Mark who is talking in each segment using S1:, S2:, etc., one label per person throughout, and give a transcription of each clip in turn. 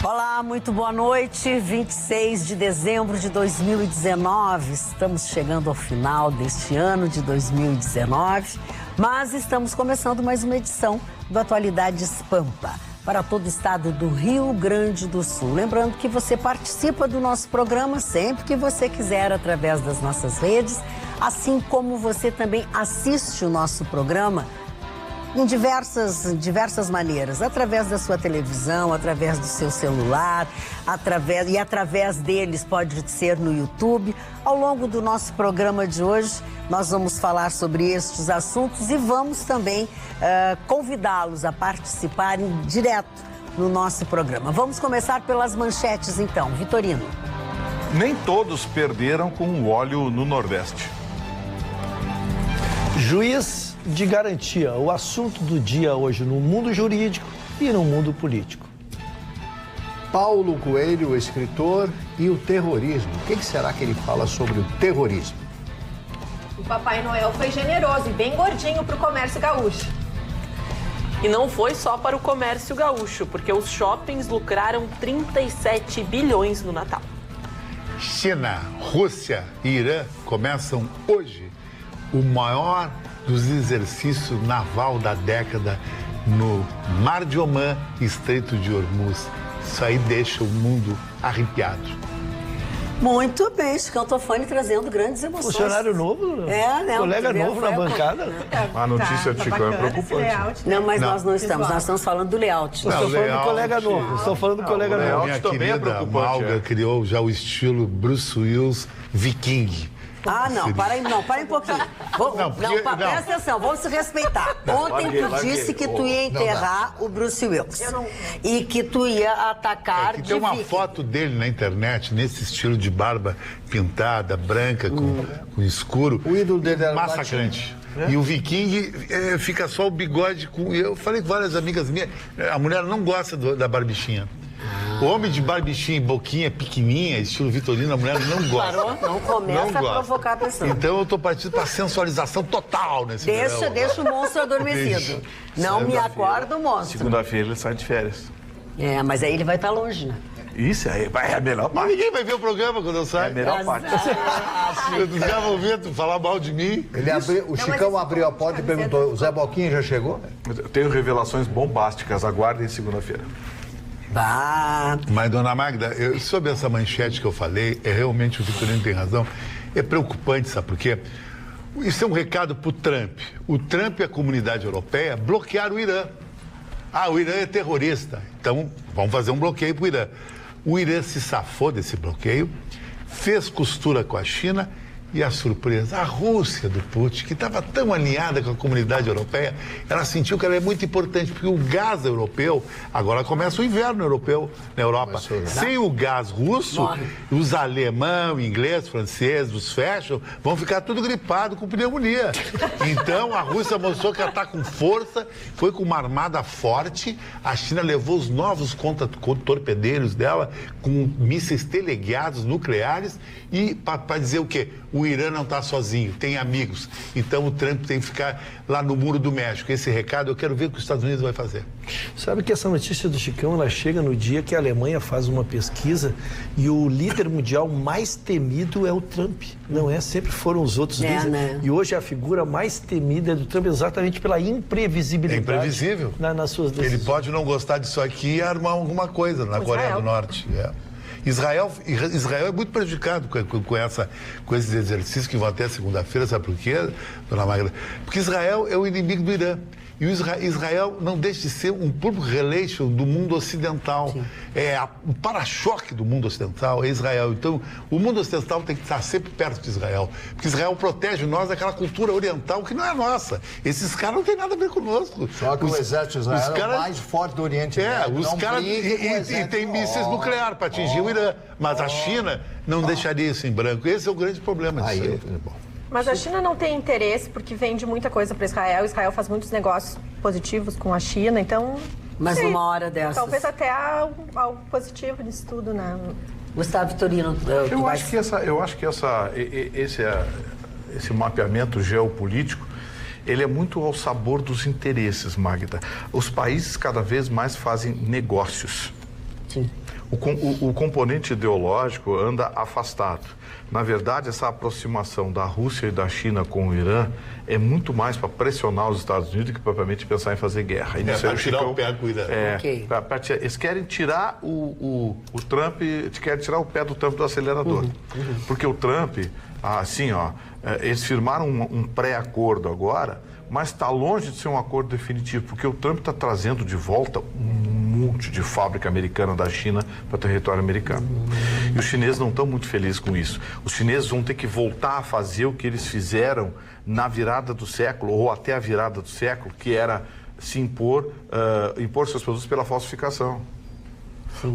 S1: Olá, muito boa noite. 26 de dezembro de 2019. Estamos chegando ao final deste ano de 2019, mas estamos começando mais uma edição do Atualidades Pampa para todo o estado do Rio Grande do Sul. Lembrando que você participa do nosso programa sempre que você quiser através das nossas redes, assim como você também assiste o nosso programa em diversas maneiras, através da sua televisão, através do seu celular, através deles pode ser no YouTube. Ao longo do nosso programa de hoje, nós vamos falar sobre estes assuntos e vamos também convidá-los a participarem direto no nosso programa. Vamos começar pelas manchetes então. Vitorino.
S2: Nem todos perderam com o óleo no Nordeste.
S3: Juiz de garantia, o assunto do dia hoje no mundo jurídico e no mundo político.
S4: Paulo Coelho, escritor, e o terrorismo. O que será que ele fala sobre o terrorismo?
S5: O Papai Noel foi generoso e bem gordinho para o comércio gaúcho.
S6: E não foi só para o comércio gaúcho, porque os shoppings lucraram 37 bilhões no Natal.
S7: China, Rússia e Irã começam hoje o maior dos exercícios naval da década no Mar de Omã e Estreito de Hormuz. Isso aí deixa o mundo arrepiado.
S1: Muito bem, Chicão Tofani trazendo grandes emoções.
S3: Funcionário novo?
S1: Né?
S3: Colega novo na bancada.
S2: A notícia do Chicão é preocupante.
S1: Não, mas nós não estamos. Nós estamos falando do layout.
S3: Estou falando do colega novo. Estou falando do colega novo.
S7: Minha
S2: também é
S7: querida
S2: preocupante,
S7: Malga criou já o estilo Bruce Willis viking.
S1: Ah, não, para aí um pouquinho. Presta atenção, vamos se respeitar. Ontem tu disse que tu ia enterrar o Bruce Willis. E que tu ia atacar
S7: que tem uma foto dele na internet, nesse estilo de barba pintada, branca, com escuro.
S4: O ídolo dele era
S7: massacrante. E o viking fica só o bigode com... Eu falei com várias amigas minhas, a mulher não gosta da barbichinha. O homem de barbichinha e boquinha pequenininha, estilo Vitorino, a mulher não gosta.
S1: Parou? Não começa a provocar a pessoa.
S7: Então eu tô partindo pra sensualização total nesse verão.
S1: Deixa o monstro adormecido. Não me acorda o monstro.
S2: Segunda-feira ele sai de férias.
S1: É, mas aí ele vai estar longe, né?
S2: Isso aí é a melhor
S7: Mas
S2: parte.
S7: ninguém vai ver o programa quando eu
S2: É a
S7: saio.
S2: melhor parte.
S7: Eles já vão ver tu falar mal de mim.
S4: O Chicão abriu a porta e perguntou, o Zé Boquinha já chegou?
S2: Eu tenho revelações bombásticas, aguardem segunda-feira.
S7: Mas, dona Magda, sobre essa manchete que eu falei, realmente o Vitorino tem razão, é preocupante, sabe por quê? Isso é um recado para o Trump. O Trump e a comunidade europeia bloquearam o Irã. Ah, o Irã é terrorista, então vamos fazer um bloqueio para o Irã. O Irã se safou desse bloqueio, fez costura com a China e a surpresa, a Rússia do Putin, que estava tão alinhada com a comunidade europeia, ela sentiu que ela é muito importante, porque o gás europeu, agora começa o inverno europeu na Europa. Sem o gás russo, os alemão, inglês, francês, os fashion, vão ficar tudo gripado com pneumonia. Então a Rússia mostrou que ela está com força, foi com uma armada forte, a China levou os novos torpedeiros dela com mísseis teleguiados nucleares e para dizer o quê? O Irã não está sozinho, tem amigos. Então o Trump tem que ficar lá no Muro do México. Esse recado eu quero ver o que os Estados Unidos vai fazer.
S3: Sabe que essa notícia do Chicão, ela chega no dia que a Alemanha faz uma pesquisa e o líder mundial mais temido é o Trump. Não é? Sempre foram os outros líderes.
S1: Né?
S3: E hoje a figura mais temida é do Trump exatamente pela imprevisibilidade.
S7: É imprevisível.
S3: Nas suas decisões.
S7: Ele pode não gostar disso aqui e armar alguma coisa na Coreia do Norte. Israel é muito prejudicado com esses exercícios que vão até segunda-feira, sabe por quê, dona Magda? Porque Israel é o inimigo do Irã. E o Israel não deixa de ser um public relation do mundo ocidental. Sim. O para-choque do mundo ocidental é Israel. Então, o mundo ocidental tem que estar sempre perto de Israel. Porque Israel protege nós daquela cultura oriental que não é nossa. Esses caras não têm nada a ver conosco.
S4: Só que o exército de Israel é o mais forte do Oriente Médio.
S7: Os caras... E tem mísseis nucleares para atingir o Irã. Mas a China não deixaria isso em branco. Esse é o grande problema disso aí.
S5: Mas a China não tem interesse porque vende muita coisa para Israel. Israel faz muitos negócios positivos com a China, então...
S1: Mas numa hora dessas...
S5: Talvez até algo positivo nisso tudo, né?
S1: Gustavo Vitorino...
S2: Eu acho que esse mapeamento geopolítico, ele é muito ao sabor dos interesses, Magda. Os países cada vez mais fazem negócios.
S1: Sim.
S2: O componente ideológico anda afastado. Na verdade, essa aproximação da Rússia e da China com o Irã é muito mais para pressionar os Estados Unidos do que propriamente pensar em fazer guerra.
S7: Para tirar o pé do Irã.
S1: Ok.
S2: Eles querem tirar o Trump, querem tirar o pé do Trump do acelerador. Porque o Trump, assim, eles firmaram um pré-acordo agora, mas está longe de ser um acordo definitivo, porque o Trump está trazendo de volta um monte de fábrica americana da China para o território americano. E os chineses não estão muito felizes com isso. Os chineses vão ter que voltar a fazer o que eles fizeram na virada do século, ou até a virada do século, que era se impor seus produtos pela falsificação.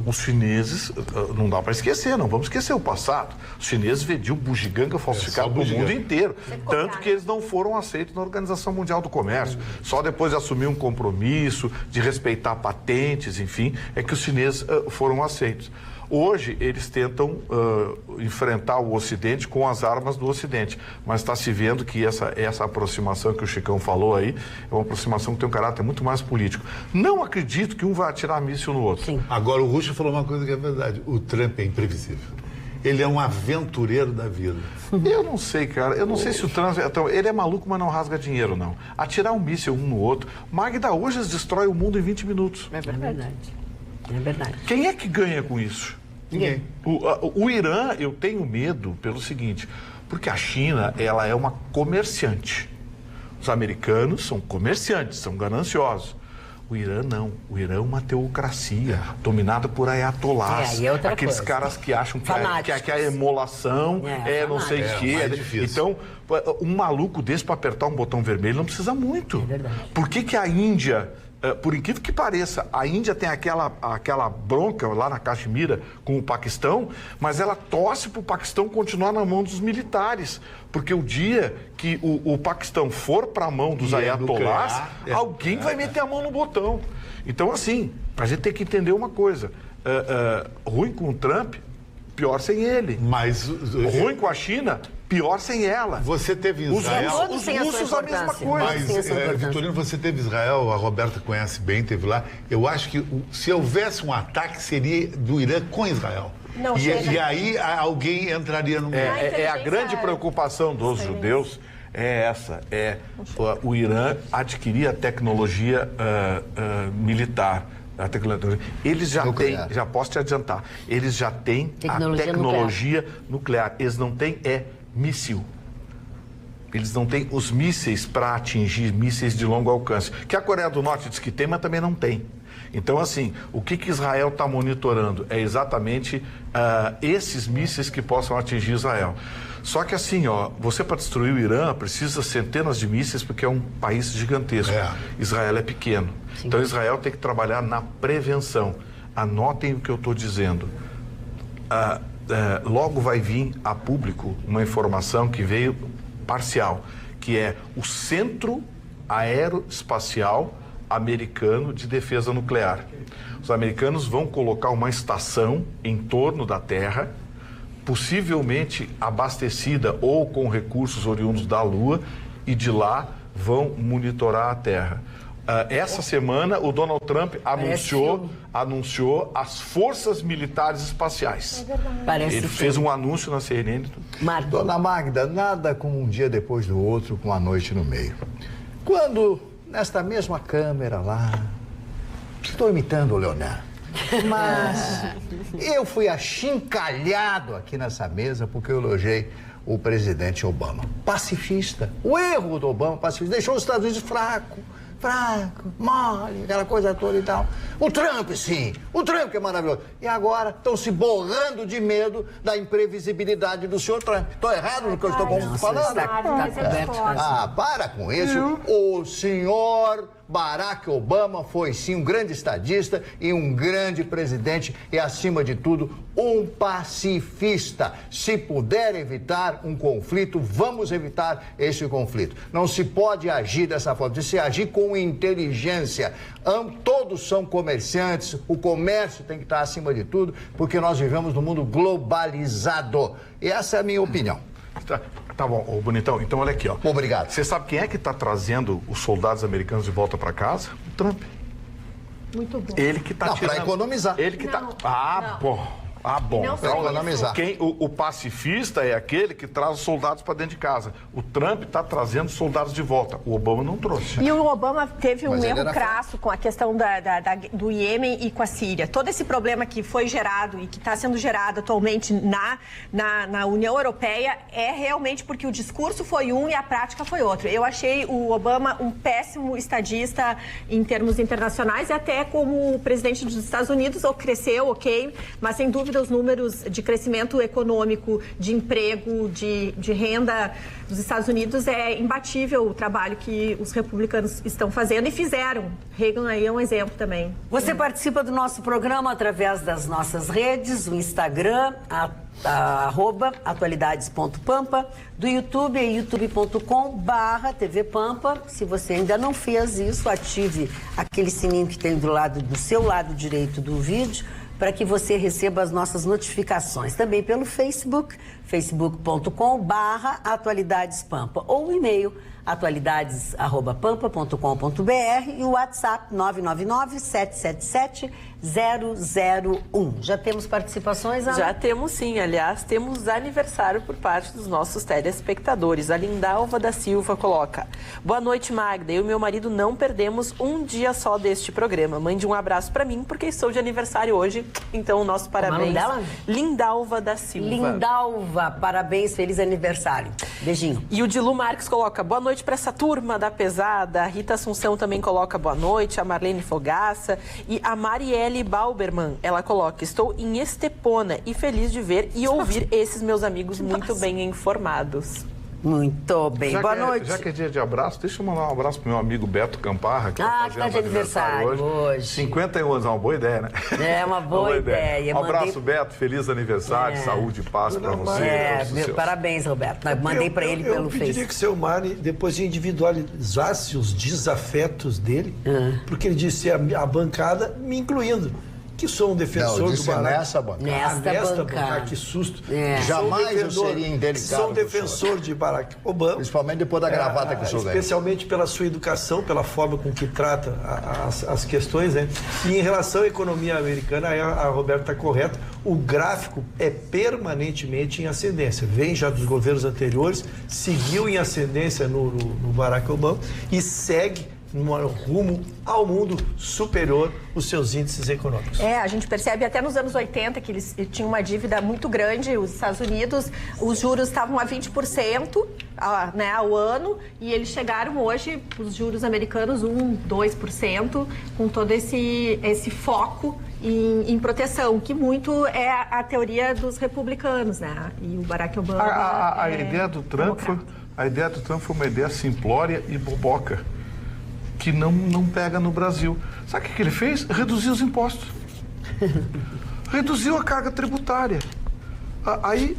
S2: Os chineses, não dá para esquecer, não vamos esquecer o passado. Os chineses vendiam bugiganga falsificado no mundo inteiro. Tanto que eles não foram aceitos na Organização Mundial do Comércio. Só depois de assumir um compromisso, de respeitar patentes, enfim, é que os chineses foram aceitos. Hoje, eles tentam enfrentar o Ocidente com as armas do Ocidente, mas está se vendo que essa aproximação que o Chicão falou aí é uma aproximação que tem um caráter muito mais político. Não acredito que um vai atirar míssil no outro.
S1: Sim.
S7: Agora, o Russo falou uma coisa que é verdade. O Trump é imprevisível. Ele é um aventureiro da vida.
S2: Eu não sei, cara. Eu não sei se o Trump... Ele é maluco, mas não rasga dinheiro, não. Atirar um míssil um no outro... Magda, hoje eles destroem o mundo em 20 minutos.
S1: É verdade. É verdade.
S2: Quem é que ganha com isso?
S1: Ninguém.
S2: O Irã, eu tenho medo pelo seguinte, porque a China, ela é uma comerciante. Os americanos são comerciantes, são gananciosos. O Irã não. O Irã é uma teocracia, dominada por ayatolás.
S1: Aí é outra
S2: aqueles
S1: coisa.
S2: caras que acham que a emolação não sei o quê.
S7: mais difícil.
S2: Então, um maluco desse para apertar um botão vermelho não precisa muito.
S1: É verdade.
S2: Por que a Índia... Por incrível que pareça, a Índia tem aquela bronca lá na Caxemira com o Paquistão, mas ela torce para o Paquistão continuar na mão dos militares. Porque o dia que o Paquistão for para a mão dos ayatolás, alguém vai meter a mão no botão. Então, assim, a gente tem que entender uma coisa. Ruim com o Trump, pior sem ele.
S7: Mas
S2: ruim com a China, pior sem ela.
S7: Você teve em Israel...
S1: Todos
S2: Os
S1: têm a sua
S2: russos a mesma
S1: importância.
S2: coisa.
S7: Mas, Vitorino, você teve Israel, a Roberta conhece bem, teve lá. Eu acho que se houvesse um ataque, seria do Irã com Israel.
S5: Não,
S7: e aí alguém entraria no meio.
S2: A grande preocupação dos judeus é essa, o Irã adquirir a tecnologia militar. A tecnologia. Eles já têm, já posso te adiantar, eles já têm a tecnologia nuclear. Eles não têm míssil. Eles não têm os mísseis para atingir mísseis de longo alcance. Que a Coreia do Norte diz que tem, mas também não tem. Então, assim, o que Israel está monitorando é exatamente esses mísseis que possam atingir Israel. Só que assim, você para destruir o Irã precisa centenas de mísseis porque é um país gigantesco. Israel é pequeno. Sim. Então Israel tem que trabalhar na prevenção. Anotem o que eu estou dizendo. Logo vai vir a público uma informação que veio parcial, que é o Centro Aeroespacial Americano de Defesa Nuclear. Os americanos vão colocar uma estação em torno da Terra, possivelmente abastecida ou com recursos oriundos da Lua, e de lá vão monitorar a Terra. Essa semana, o Donald Trump anunciou as forças militares espaciais. Ele fez um anúncio na CNN.
S4: Dona Magda, nada como um dia depois do outro, com a noite no meio. Quando, nesta mesma câmera lá, estou imitando o Leonardo, mas eu fui achincalhado aqui nessa mesa porque eu elogiei o presidente Obama. Pacifista. O erro do Obama, pacifista, deixou os Estados Unidos fraco, mole, aquela coisa toda e tal. O Trump, sim. O Trump que é maravilhoso. E agora estão se borrando de medo da imprevisibilidade do senhor Trump. Estou errado no que eu estou falando? Para com isso. O senhor Barack Obama foi, sim, um grande estadista e um grande presidente e, acima de tudo, um pacifista. Se puder evitar um conflito, vamos evitar esse conflito. Não se pode agir dessa forma, se agir com inteligência. Todos são comerciantes, o comércio tem que estar acima de tudo, porque nós vivemos num mundo globalizado. E essa é a minha opinião.
S2: Tá bom, bonitão. Então, olha aqui,
S4: Obrigado.
S2: Você sabe quem é que está trazendo os soldados americanos de volta para casa? O Trump.
S5: Muito bom.
S2: Ele que está tirando...
S4: para economizar.
S2: Ele que está...
S5: Não,
S2: Ah,
S5: não.
S2: bom. Ah, bom.
S5: Não
S4: Para economizar.
S2: O pacifista é aquele que traz os soldados para dentro de casa. O Trump está trazendo soldados de volta. O Obama não trouxe.
S5: E o Obama teve
S4: Mas
S5: um
S4: ele
S5: erro
S4: era
S5: crasso com a questão do Iêmen e com a Síria. Todo esse problema que foi gerado e que está sendo gerado atualmente na União Europeia é realmente porque o discurso foi um e a prática foi outro. Eu achei o Obama um péssimo estadista em termos internacionais e até como presidente dos Estados Unidos, cresceu, ok, mas sem dúvida os números de crescimento econômico, de emprego, de renda dos Estados Unidos é imbatível o trabalho que os republicanos estão fazendo e fizeram. Reagan aí é um exemplo também.
S1: Você participa do nosso programa através das nossas redes, o Instagram, @atualidades.pampa, do YouTube, youtube.com/tvpampa. Se você ainda não fez isso, ative aquele sininho que tem do seu lado direito do vídeo, para que você receba as nossas notificações. Também pelo Facebook, facebook.com/atualidadespampa, ou o e-mail atualidades@pampa.com.br e o WhatsApp 999-777-001. Já temos participações, Ana?
S6: Já temos sim, aliás, temos aniversário por parte dos nossos telespectadores. A Lindalva da Silva coloca: boa noite, Magda. Eu e meu marido não perdemos um dia só deste programa. Mande um abraço pra mim, porque estou de aniversário hoje. Então, o nosso parabéns.
S1: Como é o nome dela?
S6: Lindalva da Silva.
S1: Lindalva, parabéns, feliz aniversário. Beijinho.
S6: E o Dilu Marques coloca: boa noite para essa turma da pesada. A Rita Assunção também coloca boa noite. A Marlene Fogaça. E a Marielle Balberman, ela coloca: estou em Estepona e feliz de ver e ouvir esses meus amigos muito bem informados.
S1: Muito bem, boa noite.
S2: Já que é dia de abraço, deixa eu mandar um abraço pro meu amigo Beto Camparra, que
S1: tá de aniversário hoje.
S2: 51 anos, é uma boa ideia, né?
S1: É uma boa ideia.
S2: Um abraço, Beto, feliz aniversário, saúde e paz para você.
S1: Parabéns, Roberto. Mandei para ele pelo Facebook.
S3: Eu pediria que o seu Mari depois individualizasse os desafetos dele, porque ele disse a bancada, me incluindo. Que sou um defensor do Barack.
S4: Nessa bancada.
S3: Nesta bancada. Que susto.
S4: Jamais eu seria indelicado.
S3: Sou um defensor de Barack Obama.
S4: Principalmente depois da gravata que o senhor ganha.
S3: Especialmente pela sua educação, pela forma com que trata as questões, né? E em relação à economia americana, aí a Roberta está correta, o gráfico é permanentemente em ascendência. Vem já dos governos anteriores, seguiu em ascendência no Barack Obama e segue rumo ao mundo superior os seus índices econômicos.
S5: A gente percebe até nos anos 80 que eles tinham uma dívida muito grande, os Estados Unidos, os juros estavam a 20% ao ano, e eles chegaram hoje, os juros americanos, 2%, com todo esse foco em proteção, que muito é a teoria dos republicanos, né? E o Barack Obama
S2: a ideia do Trump foi uma ideia simplória e boboca, que não pega no Brasil. Sabe o que ele fez? Reduziu os impostos. Reduziu a carga tributária. Aí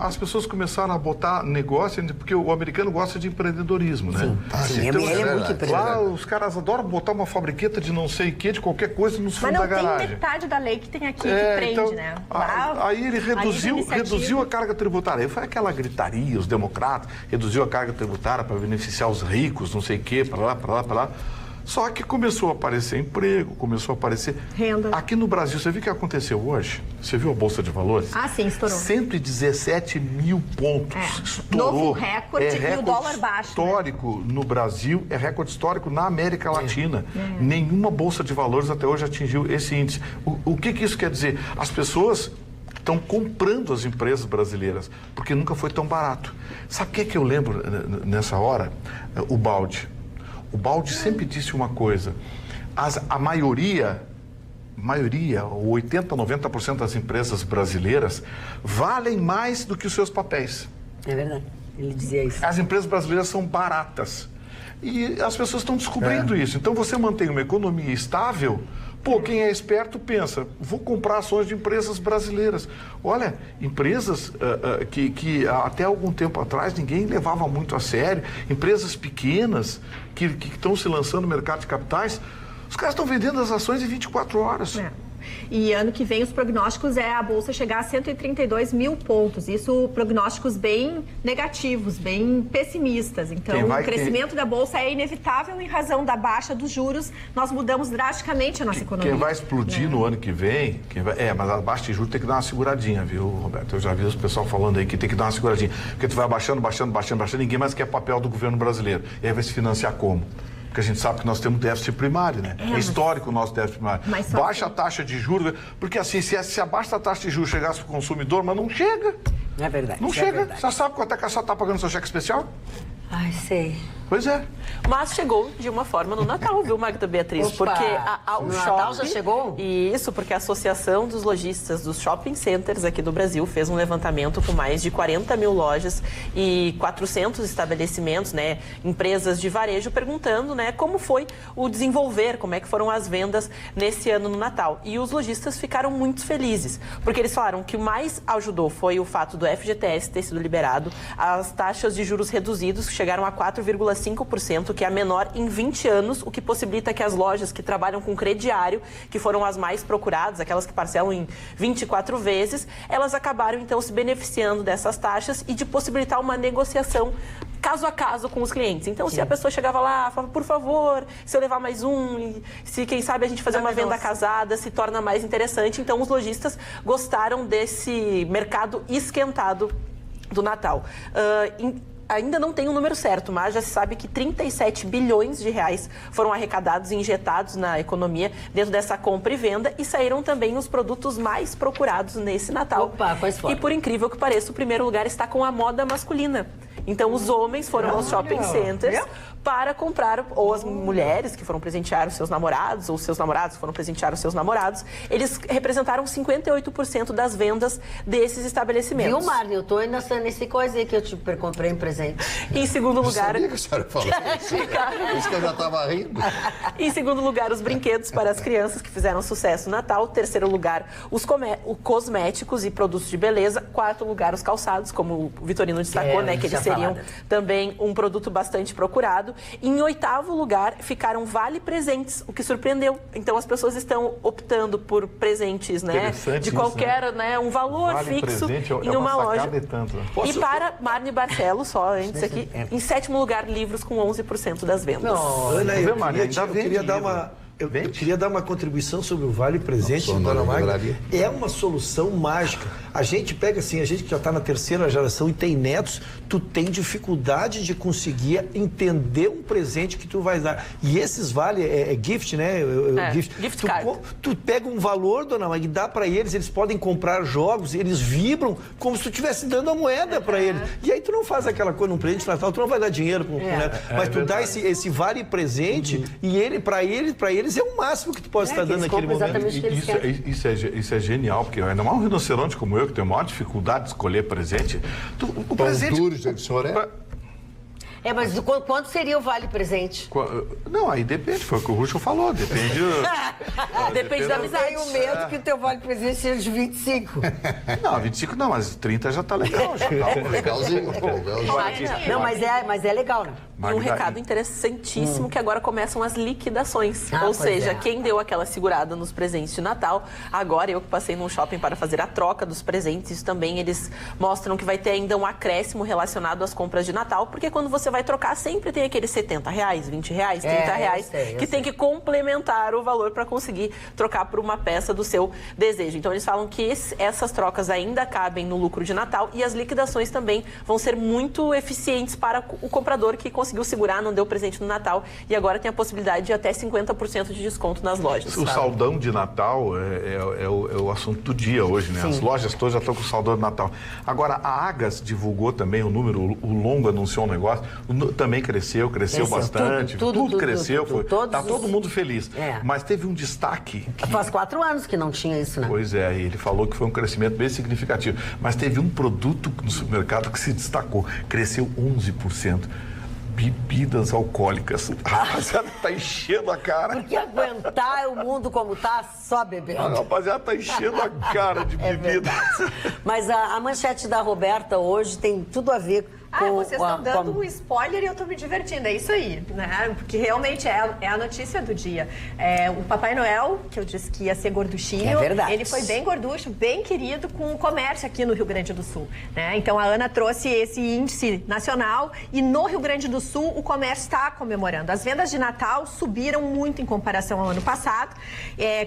S2: as pessoas começaram a botar negócio, porque o americano gosta de empreendedorismo, né?
S1: Sim, ele é muito empreendedor.
S2: Lá os caras adoram botar uma fabriqueta de não sei o que, de qualquer coisa nos fundos da garagem.
S5: Mas não tem metade da lei que tem aqui que prende,
S2: então,
S5: né?
S2: Aí ele reduziu a carga tributária. Aí foi aquela gritaria, os democratas, reduziu a carga tributária para beneficiar os ricos, não sei o que, para lá. Só que começou a aparecer emprego, começou a aparecer...
S5: Renda.
S2: Aqui no Brasil, você viu o que aconteceu hoje? Você viu a Bolsa de Valores?
S5: Sim, estourou.
S2: 117 mil pontos. Estourou.
S5: Novo recorde, e o dólar baixo.
S2: Histórico no Brasil, é recorde histórico na América Latina. Nenhuma Bolsa de Valores até hoje atingiu esse índice. O que isso quer dizer? As pessoas estão comprando as empresas brasileiras, porque nunca foi tão barato. Sabe o que eu lembro nessa hora? O Baldi. O Baldi sempre disse uma coisa: a maioria, 80%, 90% das empresas brasileiras valem mais do que os seus papéis.
S1: É verdade, ele dizia isso.
S2: As empresas brasileiras são baratas. E as pessoas estão descobrindo isso. Então você mantém uma economia estável. Quem é esperto pensa, vou comprar ações de empresas brasileiras. Olha, empresas que até algum tempo atrás ninguém levava muito a sério, empresas pequenas que estão se lançando no mercado de capitais, os caras estão vendendo as ações em 24 horas.
S5: E ano que vem os prognósticos é a Bolsa chegar a 132 mil pontos. Isso prognósticos bem negativos, bem pessimistas. Então, o crescimento da Bolsa é inevitável em razão da baixa dos juros. Nós mudamos drasticamente a nossa economia.
S2: Quem vai explodir no ano que vem, mas a baixa de juros tem que dar uma seguradinha, viu, Roberto? Eu já vi o pessoal falando aí que tem que dar uma seguradinha. Porque tu vai baixando, ninguém mais quer papel do governo brasileiro. E aí vai se financiar como? Porque a gente sabe que nós temos déficit primário, né? É histórico o nosso déficit primário. Baixa a taxa de juros, porque assim, se abaixa a taxa de juros chegasse para o consumidor, mas não chega.
S1: É verdade.
S2: Não chega. Você sabe quanto é que a senhora está pagando seu cheque especial?
S1: Ai, sei.
S2: Pois é.
S6: Mas chegou de uma forma no Natal, viu, Magda Beatriz?
S1: Opa,
S6: porque
S1: no Natal já chegou?
S6: Isso, porque a Associação dos Lojistas dos Shopping Centers aqui do Brasil fez um levantamento com mais de 40 mil lojas e 400 estabelecimentos, né, empresas de varejo, perguntando, né, como foi o desenvolver, como é que foram as vendas nesse ano no Natal. E os lojistas ficaram muito felizes, porque eles falaram que o mais ajudou foi o fato do FGTS ter sido liberado, as taxas de juros reduzidos, que chegaram a 4,5%, que é a menor em 20 anos, o que possibilita que as lojas que trabalham com crediário, que foram as mais procuradas, aquelas que parcelam em 24 vezes, elas acabaram então se beneficiando dessas taxas e de possibilitar uma negociação caso a caso com os clientes. Então, se a pessoa chegava lá, falava, por favor, se eu levar mais um, se quem sabe a gente fazer uma venda casada, se torna mais interessante. Então, os lojistas gostaram desse mercado esquentado do Natal. Ainda não tem o número certo, mas já se sabe que 37 bilhões de reais foram arrecadados e injetados na economia dentro dessa compra e venda, e saíram também os produtos mais procurados nesse Natal.
S1: Opa, quais foram?
S6: E por incrível que pareça, o primeiro lugar está com a moda masculina. Então, os homens foram aos shopping centers para comprar, ou as mulheres que foram presentear os seus namorados, ou os seus namorados que foram presentear os seus namorados, eles representaram 58% das vendas desses estabelecimentos.
S1: Viu, Marne? Eu tô ainda nesse coisa aí que eu te comprei em presente.
S6: Em segundo lugar...
S4: Eu sabia que a senhora falou isso. Isso que eu já estava rindo.
S6: Em segundo lugar, os brinquedos para as crianças, que fizeram sucesso no Natal. Terceiro lugar, os cosméticos e produtos de beleza. Quarto lugar, os calçados, como o Vitorino destacou, né? Que eles seriam também um produto bastante procurado. Em oitavo lugar, ficaram vale-presentes, o que surpreendeu. Então, as pessoas estão optando por presentes, né? De qualquer, isso, né? Um valor fixo em uma loja. E para Marne Barcelos, só antes aqui, em sétimo lugar, livros com 11% das vendas.
S3: Ana, eu queria dar uma contribuição sobre o Vale Presente, dona Magda. É uma solução mágica. A gente pega assim, a gente que já está na terceira geração e tem netos, tu tem dificuldade de conseguir entender um presente que tu vai dar. E esses vale, gift, né?
S6: Gift card.
S3: Tu pega um valor, dona Magda, e dá para eles podem comprar jogos, eles vibram como se tu estivesse dando a moeda para eles. E aí tu não faz aquela coisa num presente de Natal, tu não vai dar dinheiro pro neto, mas tu dá esse vale presente e ele, para eles, é o máximo que tu pode estar dando naquele momento.
S2: Isso é genial, porque ainda mais um rinoceronte como eu, que tem a maior dificuldade de escolher presente. O presente...
S4: duros, o senhor é?
S1: Mas quanto seria o vale-presente?
S2: Não, aí depende, foi o que o Russo falou, depende...
S6: Depende da amizade.
S1: Eu tenho medo que o teu vale-presente seja de 25.
S2: Não, 25 não, mas 30 já tá legal.
S4: Legalzinho.
S1: Não, mas é legal, né?
S6: E um recado interessantíssimo, que agora começam as liquidações. Ou seja, quem deu aquela segurada nos presentes de Natal, agora eu que passei num shopping para fazer a troca dos presentes, isso também eles mostram que vai ter ainda um acréscimo relacionado às compras de Natal, porque quando você vai trocar, sempre tem aqueles R$70, R$20, R$30, que tem que complementar o valor para conseguir trocar por uma peça do seu desejo. Então, eles falam que essas trocas ainda cabem no lucro de Natal e as liquidações também vão ser muito eficientes para o comprador que conseguiu segurar, não deu presente no Natal e agora tem a possibilidade de até 50% de desconto nas lojas.
S2: O saldão de Natal é o assunto do dia hoje, né? Sim. As lojas todas já estão com o saldão de Natal. Agora, a Agas divulgou também o número, o Longo anunciou um negócio, também cresceu bastante, tudo cresceu, tá todo mundo feliz. Mas teve um destaque...
S1: Faz 4 anos que não tinha isso, né?
S2: Pois é, ele falou que foi um crescimento bem significativo. Mas teve um produto no supermercado que se destacou, cresceu 11%. Bebidas alcoólicas. A rapaziada tá enchendo a cara.
S1: Porque aguentar o mundo como tá, só bebendo.
S2: A rapaziada tá enchendo a cara de bebidas.
S1: Mas a manchete da Roberta hoje tem tudo a ver
S5: Vocês estão dando um spoiler e eu estou me divertindo, é isso aí, né? Porque realmente é a notícia do dia. O Papai Noel, que eu disse que ia ser gorduchinho, ele foi bem gorducho, bem querido com o comércio aqui no Rio Grande do Sul, né? Então a Ana trouxe esse índice nacional e no Rio Grande do Sul o comércio está comemorando. As vendas de Natal subiram muito em comparação ao ano passado.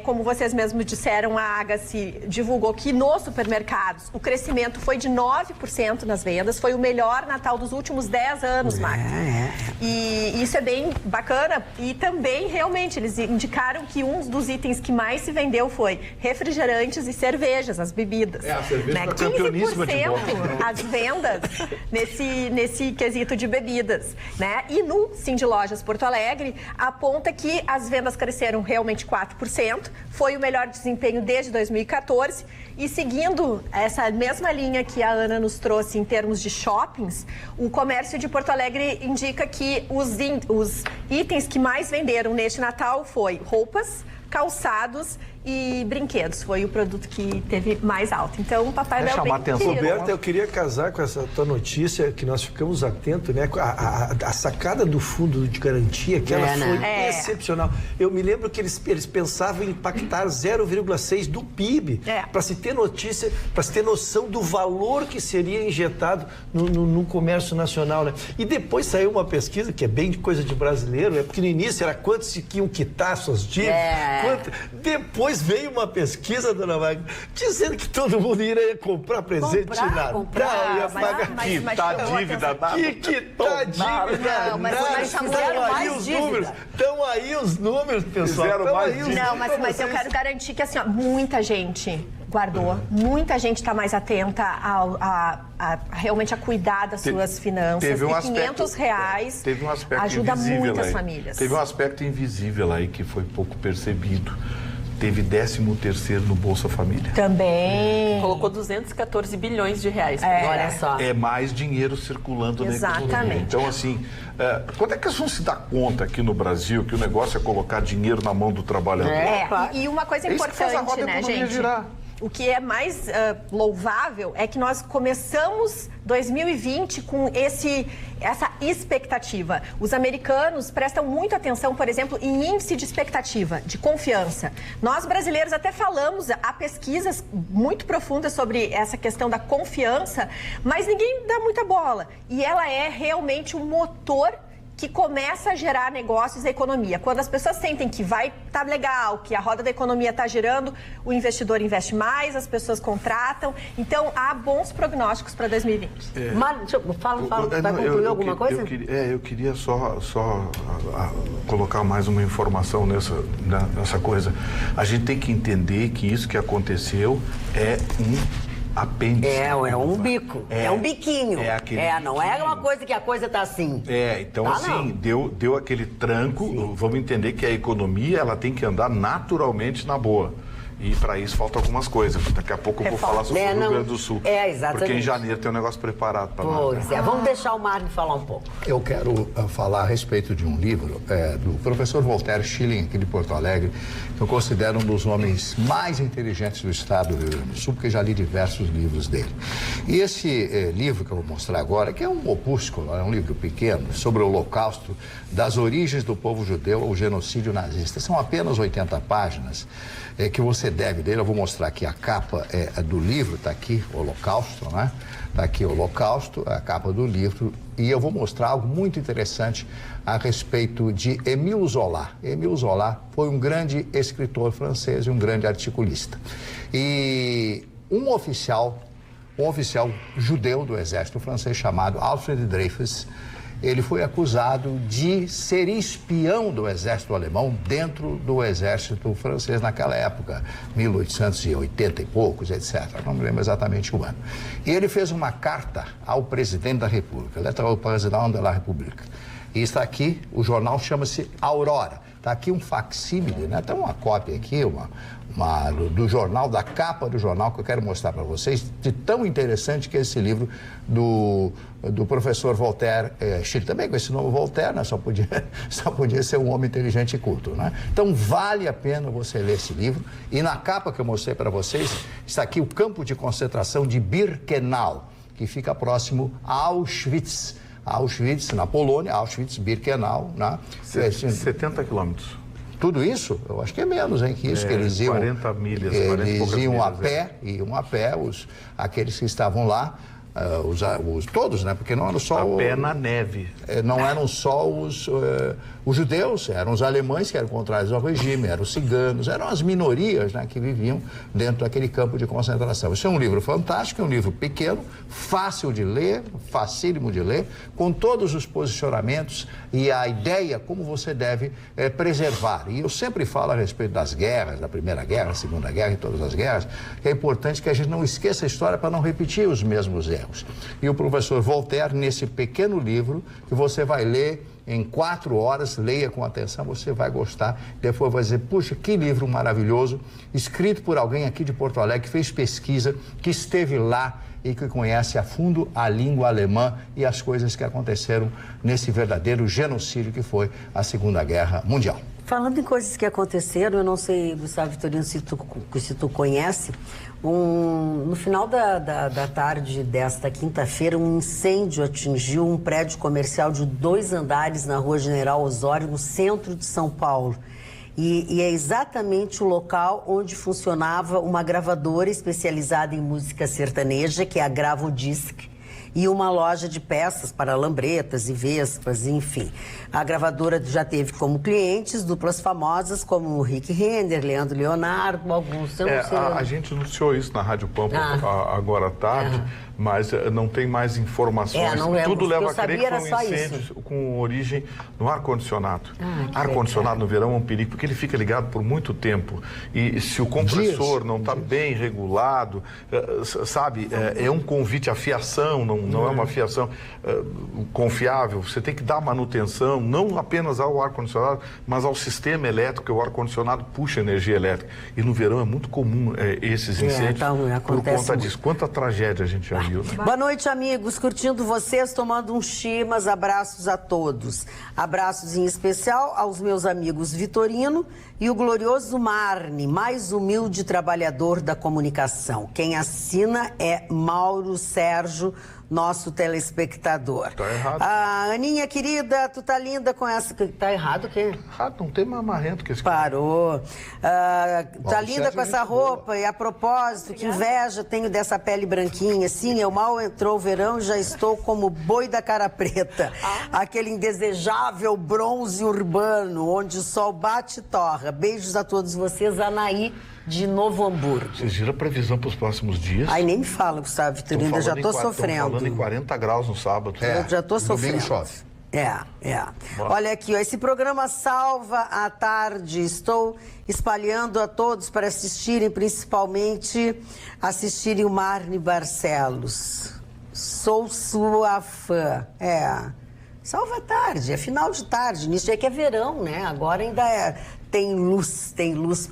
S5: Como vocês mesmos disseram, a Agassi divulgou que nos supermercados o crescimento foi de 9% nas vendas, foi o melhor Natal dos últimos 10 anos, Magda. E isso é bem bacana. E também, realmente, eles indicaram que um dos itens que mais se vendeu foi refrigerantes e cervejas, as bebidas.
S3: A cerveja é campeoníssima de volta.
S5: 15% as vendas nesse quesito de bebidas, né? E no Sim de Lojas Porto Alegre, aponta que as vendas cresceram realmente 4%, foi o melhor desempenho desde 2014. E seguindo essa mesma linha que a Ana nos trouxe em termos de shoppings, o comércio de Porto Alegre indica que os itens que mais venderam neste Natal foi roupas, calçados e brinquedos. Foi o produto que teve mais alto. Então, o Papai Noel bem querido.
S3: Roberta, eu queria casar com essa tua notícia, que nós ficamos atentos, né? A sacada do fundo de garantia, que ela foi excepcional. Eu me lembro que eles pensavam em impactar 0,6 do PIB, para se ter notícia, para se ter noção do valor que seria injetado no comércio nacional, né? E depois saiu uma pesquisa, que é bem de coisa de brasileiro, porque no início era quantos que iam quitar suas dívidas, depois veio uma pesquisa, dona Magda, dizendo que todo mundo iria comprar presente de Natal, ia pagar
S2: quitar dívida.
S3: Quitar dívida.
S5: Não, mas
S3: estão aí os números. Estão aí os números, pessoal.
S5: Não, mas eu quero garantir que assim, ó, muita gente guardou, muita gente está mais atenta realmente a cuidar das suas finanças.
S2: Teve um
S5: aspecto, R$500
S2: teve um aspecto
S5: ajuda muitas
S2: aí.
S5: Famílias.
S2: Teve um aspecto invisível aí que foi pouco percebido. Teve 13º no Bolsa Família.
S5: Também.
S6: Colocou 214 bilhões de reais.
S5: Olha só.
S2: É mais dinheiro circulando na economia.
S5: Exatamente.
S2: Então, assim, quando é que eles vão se dar conta aqui no Brasil que o negócio é colocar dinheiro na mão do trabalhador?
S5: E uma coisa importante, né, gente? Girar. O que é mais louvável é que nós começamos 2020 com essa expectativa. Os americanos prestam muita atenção, por exemplo, em índice de expectativa, de confiança. Nós, brasileiros, até falamos, há pesquisas muito profundas sobre essa questão da confiança, mas ninguém dá muita bola. E ela é realmente um motor que começa a gerar negócios e economia. Quando as pessoas sentem que vai estar legal, que a roda da economia está girando, o investidor investe mais, as pessoas contratam. Então, há bons prognósticos para 2020.
S1: Mas, fala, vai concluir alguma coisa?
S2: Eu queria só colocar mais uma informação nessa coisa. A gente tem que entender que isso que aconteceu é um apêndice.
S1: É um bico. É um biquinho. Não é uma coisa que a coisa tá assim.
S2: Então
S1: tá,
S2: assim, deu aquele tranco. Sim. Vamos entender que a economia, ela tem que andar naturalmente na boa. E para isso faltam algumas coisas. Daqui a pouco eu vou falar sobre o Rio Grande do Sul.
S1: Exatamente.
S2: Porque em janeiro tem um negócio preparado para nós.
S1: Pois é. Vamos deixar o Marlon falar um pouco.
S4: Eu quero falar a respeito de um livro do professor Voltaire Schilling, aqui de Porto Alegre, que eu considero um dos homens mais inteligentes do estado do Rio Grande do Sul, porque já li diversos livros dele. E esse livro que eu vou mostrar agora, que é um opúsculo, é um livro pequeno, sobre o Holocausto, das origens do povo judeu ao genocídio nazista. São apenas 80 páginas que você deve dele. Eu vou mostrar aqui a capa do livro, está aqui, Holocausto, né? Está aqui Holocausto, a capa do livro, e eu vou mostrar algo muito interessante a respeito de Émile Zola. Émile Zola foi um grande escritor francês e um grande articulista. E um oficial judeu do exército francês chamado Alfred Dreyfus, ele foi acusado de ser espião do exército alemão dentro do exército francês naquela época, 1880 e poucos, etc. Não me lembro exatamente o ano. E ele fez uma carta ao presidente da República, Lettre au président de la République. E está aqui, o jornal chama-se Aurora. Está aqui um facsímile, né? Tem uma cópia aqui, do jornal, da capa do jornal, que eu quero mostrar para vocês, de tão interessante que é esse livro do professor Voltaire Schilling. Também com esse nome Voltaire, né? Só podia ser um homem inteligente e culto, né? Então vale a pena você ler esse livro. E na capa que eu mostrei para vocês, está aqui o campo de concentração de Birkenau. que fica próximo a Auschwitz. Auschwitz, na Polônia, Auschwitz-Birkenau, né?
S2: 70 quilômetros.
S4: Tudo isso? Eu acho que é menos, hein, que isso, que eles iam...
S2: 40 milhas, 40 e poucas
S4: iam
S2: milhas,
S4: a pé, aqueles que estavam lá, todos, né? Porque não eram só...
S2: A pé na neve.
S4: Não eram só os judeus, eram os alemães que eram contrários ao regime, eram os ciganos, eram as minorias, né, que viviam dentro daquele campo de concentração. Isso é um livro fantástico, é um livro pequeno, fácil de ler, facílimo de ler, com todos os posicionamentos e a ideia como você deve preservar. E eu sempre falo a respeito das guerras, da Primeira Guerra, da Segunda Guerra e todas as guerras, que é importante que a gente não esqueça a história para não repetir os mesmos erros. E o professor Voltaire, nesse pequeno livro, que você vai ler em 4 horas, leia com atenção, você vai gostar. Depois vai dizer, puxa, que livro maravilhoso, escrito por alguém aqui de Porto Alegre, que fez pesquisa, que esteve lá e que conhece a fundo a língua alemã e as coisas que aconteceram nesse verdadeiro genocídio que foi a Segunda Guerra Mundial.
S1: Falando em coisas que aconteceram, eu não sei, Gustavo Vitorino, se tu conhece, no final da tarde desta quinta-feira, um incêndio atingiu um prédio comercial de 2 andares na Rua General Osório, no centro de São Paulo. E é exatamente o local onde funcionava uma gravadora especializada em música sertaneja, que é a Gravodisc, e uma loja de peças para lambretas e vespas, enfim. A gravadora já teve como clientes duplas famosas como Rick Renner, Leandro Leonardo, alguns...
S2: A gente anunciou isso na Rádio Pampa agora à tarde, mas não tem mais informações. Tudo leva a crer que foi um incêndio com origem no ar-condicionado. Ar-condicionado no verão é um perigo, porque ele fica ligado por muito tempo. E se o compressor não está bem regulado, sabe, é um convite à fiação, não é uma fiação confiável. Você tem que dar manutenção, não apenas ao ar-condicionado, mas ao sistema elétrico, porque o ar-condicionado puxa energia elétrica. E no verão é muito comum esses incêndios por conta disso. Quanta tragédia a gente já viu, né?
S1: Boa noite, amigos. Curtindo vocês, tomando um chimas. Abraços a todos. Abraços em especial aos meus amigos Vitorino e o glorioso Marne, mais humilde trabalhador da comunicação. Quem assina é Mauro Sérgio, nosso telespectador.
S2: Tá errado.
S1: Aninha, querida, tu tá linda com essa... Tá errado o quê?
S2: Errado, não tem mais marrento que esse
S1: Parou. Tá linda com essa roupa. E a propósito, que inveja tenho dessa pele branquinha. Sim, eu mal entrou o verão e já estou como boi da cara preta. Aquele indesejável bronze urbano, onde o sol bate e torra. Beijos a todos vocês. Anaí, de Novo Hamburgo.
S2: Vocês viram a previsão para os próximos dias?
S1: Ai, nem me fala, Gustavo Vitorino, eu já tô sofrendo.
S2: Falando em 40 graus no sábado.
S1: Eu já tô sofrendo.
S4: Domingo chove.
S1: Olha aqui, ó, esse programa salva a tarde. Estou espalhando a todos para assistirem, principalmente assistirem o Marne Barcelos. Sou sua fã. Salva a tarde, é final de tarde, nisso é que é verão, né? Agora ainda tem luz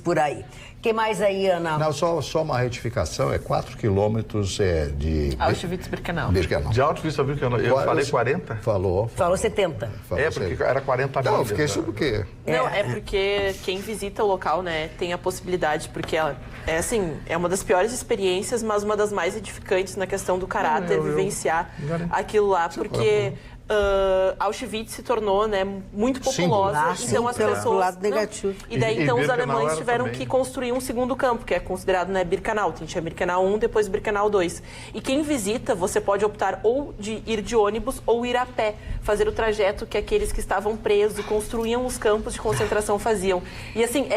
S1: por aí. O que mais aí, Ana?
S4: Não, só uma retificação, 4 quilômetros de...
S6: Auschwitz-Birkenau.
S2: De Auschwitz-Birkenau. Eu falei 40?
S4: Falou
S1: 70.
S2: Porque era 40 milhas.
S4: Não, eu fiquei por quê?
S6: Não, é porque quem visita o local, né, tem a possibilidade, porque é uma das piores experiências, mas uma das mais edificantes na questão do caráter, vivenciar aquilo lá, porque... Auschwitz se tornou, né, muito populosa, então as pessoas
S1: lado negativo.
S6: E daí então os alemães tiveram que construir um segundo campo, que é considerado, né, Birkenau. Tinha Birkenau 1, depois Birkenau 2. E quem visita, você pode optar ou de ir de ônibus ou ir a pé, fazer o trajeto que aqueles que estavam presos, construíam os campos de concentração faziam. E assim,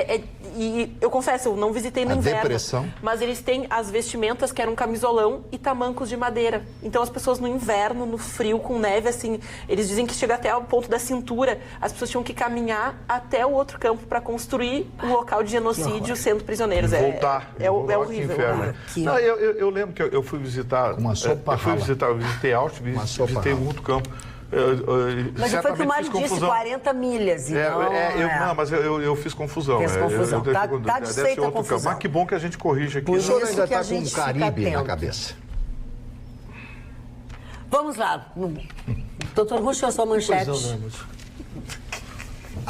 S6: e eu confesso, eu não visitei no inverno,
S4: depressão.
S6: Mas eles têm as vestimentas que eram camisolão e tamancos de madeira. Então as pessoas no inverno, no frio, com neve, assim, eles dizem que chega até ao ponto da cintura, as pessoas tinham que caminhar até o outro campo para construir um local de genocídio sendo prisioneiros.
S2: Voltar.
S6: É horrível.
S2: Não, eu lembro que eu fui visitar...
S4: Uma sopa
S2: eu visitei Auschwitz, visitei um outro campo.
S1: Mas foi que o Mário disse 40 milhas, então...
S2: Não, mas eu fiz confusão.
S1: Fez confusão. Tá desfeita a confusão.
S2: Mas que bom que a gente corrige aqui.
S4: O senhor ainda está com um Caribe na cabeça.
S1: Vamos lá. Doutor Russo, a sua manchete. O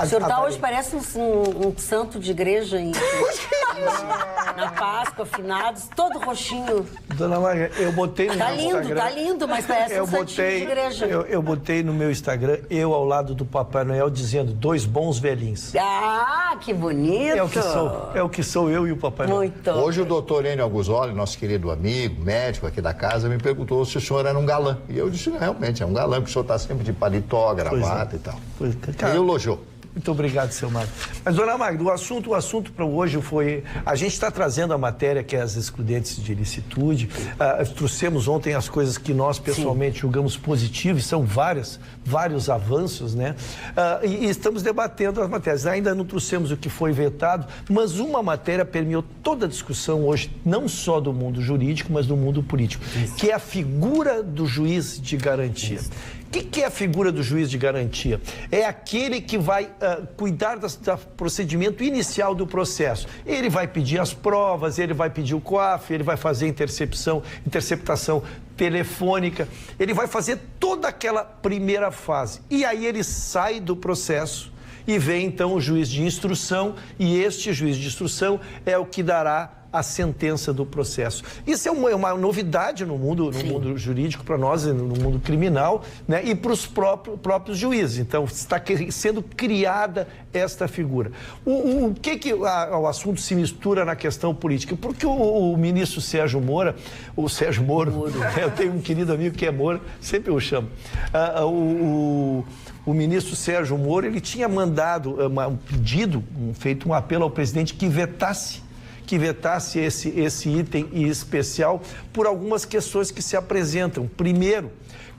S1: senhor tá hoje parece um santo de igreja em... Na Páscoa, finados, todo roxinho.
S3: Dona Maria, eu botei no
S1: Tá
S3: meu
S1: lindo,
S3: Instagram.
S1: tá lindo, mas parece um santinho de igreja.
S3: Eu botei no meu Instagram, eu ao lado do Papai Noel, dizendo 2 bons velhinhos.
S1: Ah, que bonito.
S3: É o que sou eu e o Papai Noel.
S1: Muito.
S4: Hoje o doutor Enio Aguzoli, nosso querido amigo, médico aqui da casa, me perguntou se o senhor era um galã. E eu disse, realmente, é um galã, porque o senhor está sempre de paletó, gravata e tal.
S3: Pois é. Cara,
S4: E elogiou.
S3: Muito obrigado, seu Magno. Mas, dona Magda, o assunto para hoje foi... A gente está trazendo a matéria que é as excludentes de ilicitude. Trouxemos ontem as coisas que nós, pessoalmente, julgamos positivas. São vários avanços, né? E estamos debatendo as matérias. Ainda não trouxemos o que foi vetado, mas uma matéria permeou toda a discussão hoje, não só do mundo jurídico, mas do mundo político, que é a figura do juiz de garantia. O que é a figura do juiz de garantia? É aquele que vai cuidar do procedimento inicial do processo. Ele vai pedir as provas, ele vai pedir o COAF, ele vai fazer interceptação telefônica, ele vai fazer toda aquela primeira fase. E aí ele sai do processo e vem então o juiz de instrução, e este juiz de instrução é o que dará a sentença do processo. Isso é uma novidade no mundo jurídico para nós, no mundo criminal, né? E para os próprios juízes. Então, está sendo criada esta figura. O que o assunto se mistura na questão política? Porque o ministro Sérgio Moro, eu tenho um querido amigo que é Moro, sempre eu chamo, o ministro Sérgio Moro, ele tinha mandado um pedido, feito um apelo ao presidente que vetasse esse item especial por algumas questões que se apresentam. Primeiro,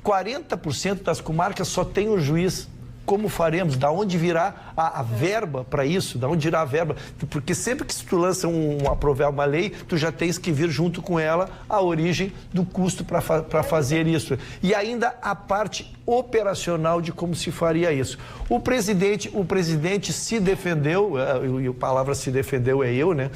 S3: 40% das comarcas só tem um juiz. Como faremos? Da onde virá a verba para isso? Da onde virá a verba? Porque sempre que tu lança aprovar uma lei, tu já tens que vir junto com ela a origem do custo para fazer isso. E ainda a parte operacional de como se faria isso. O presidente se defendeu, e a palavra se defendeu é eu, né?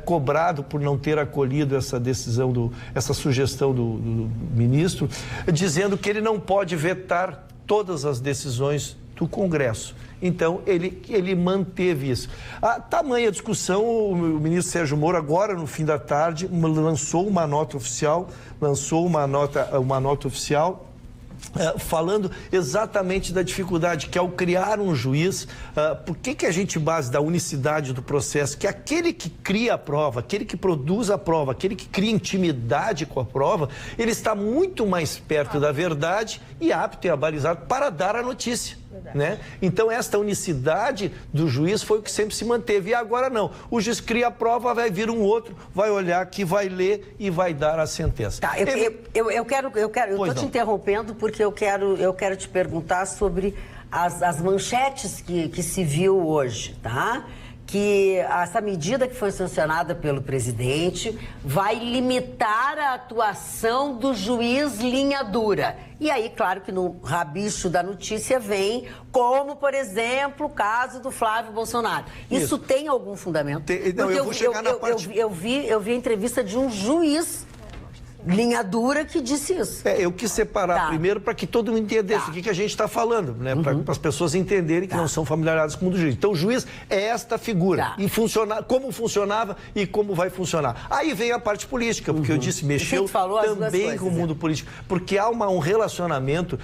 S3: Cobrado por não ter acolhido essa decisão, essa sugestão do ministro, dizendo que ele não pode vetar todas as decisões do Congresso. Então, ele manteve isso. A tamanha discussão, o ministro Sérgio Moro, agora no fim da tarde, lançou uma nota oficial, falando exatamente da dificuldade que, ao criar um juiz, por que a gente base da unicidade do processo, que aquele que cria a prova, aquele que produz a prova, aquele que cria intimidade com a prova, ele está muito mais perto da verdade e apto e abalizado para dar a notícia. Né? Então, esta unicidade do juiz foi o que sempre se manteve. E agora não. O juiz cria a prova, vai vir um outro, vai olhar, que vai ler e vai dar a sentença.
S1: Tá, eu estou te interrompendo porque eu quero te perguntar sobre as manchetes que se viu hoje, tá? Que essa medida que foi sancionada pelo presidente vai limitar a atuação do juiz linha dura. E aí, claro que no rabicho da notícia vem, como, por exemplo, o caso do Flávio Bolsonaro. Isso tem algum fundamento?
S3: Não, eu vou chegar na parte...
S1: eu vi a entrevista de um juiz linha dura que disse isso.
S3: Eu quis separar primeiro para que todo mundo entendesse o que a gente está falando, né? Para as pessoas entenderem que não são familiarizadas com o mundo jurídico. Então, o juiz é esta figura. E como funcionava e como vai funcionar. Aí vem a parte política, porque eu disse, mexeu também com o mundo político. Porque há um relacionamento,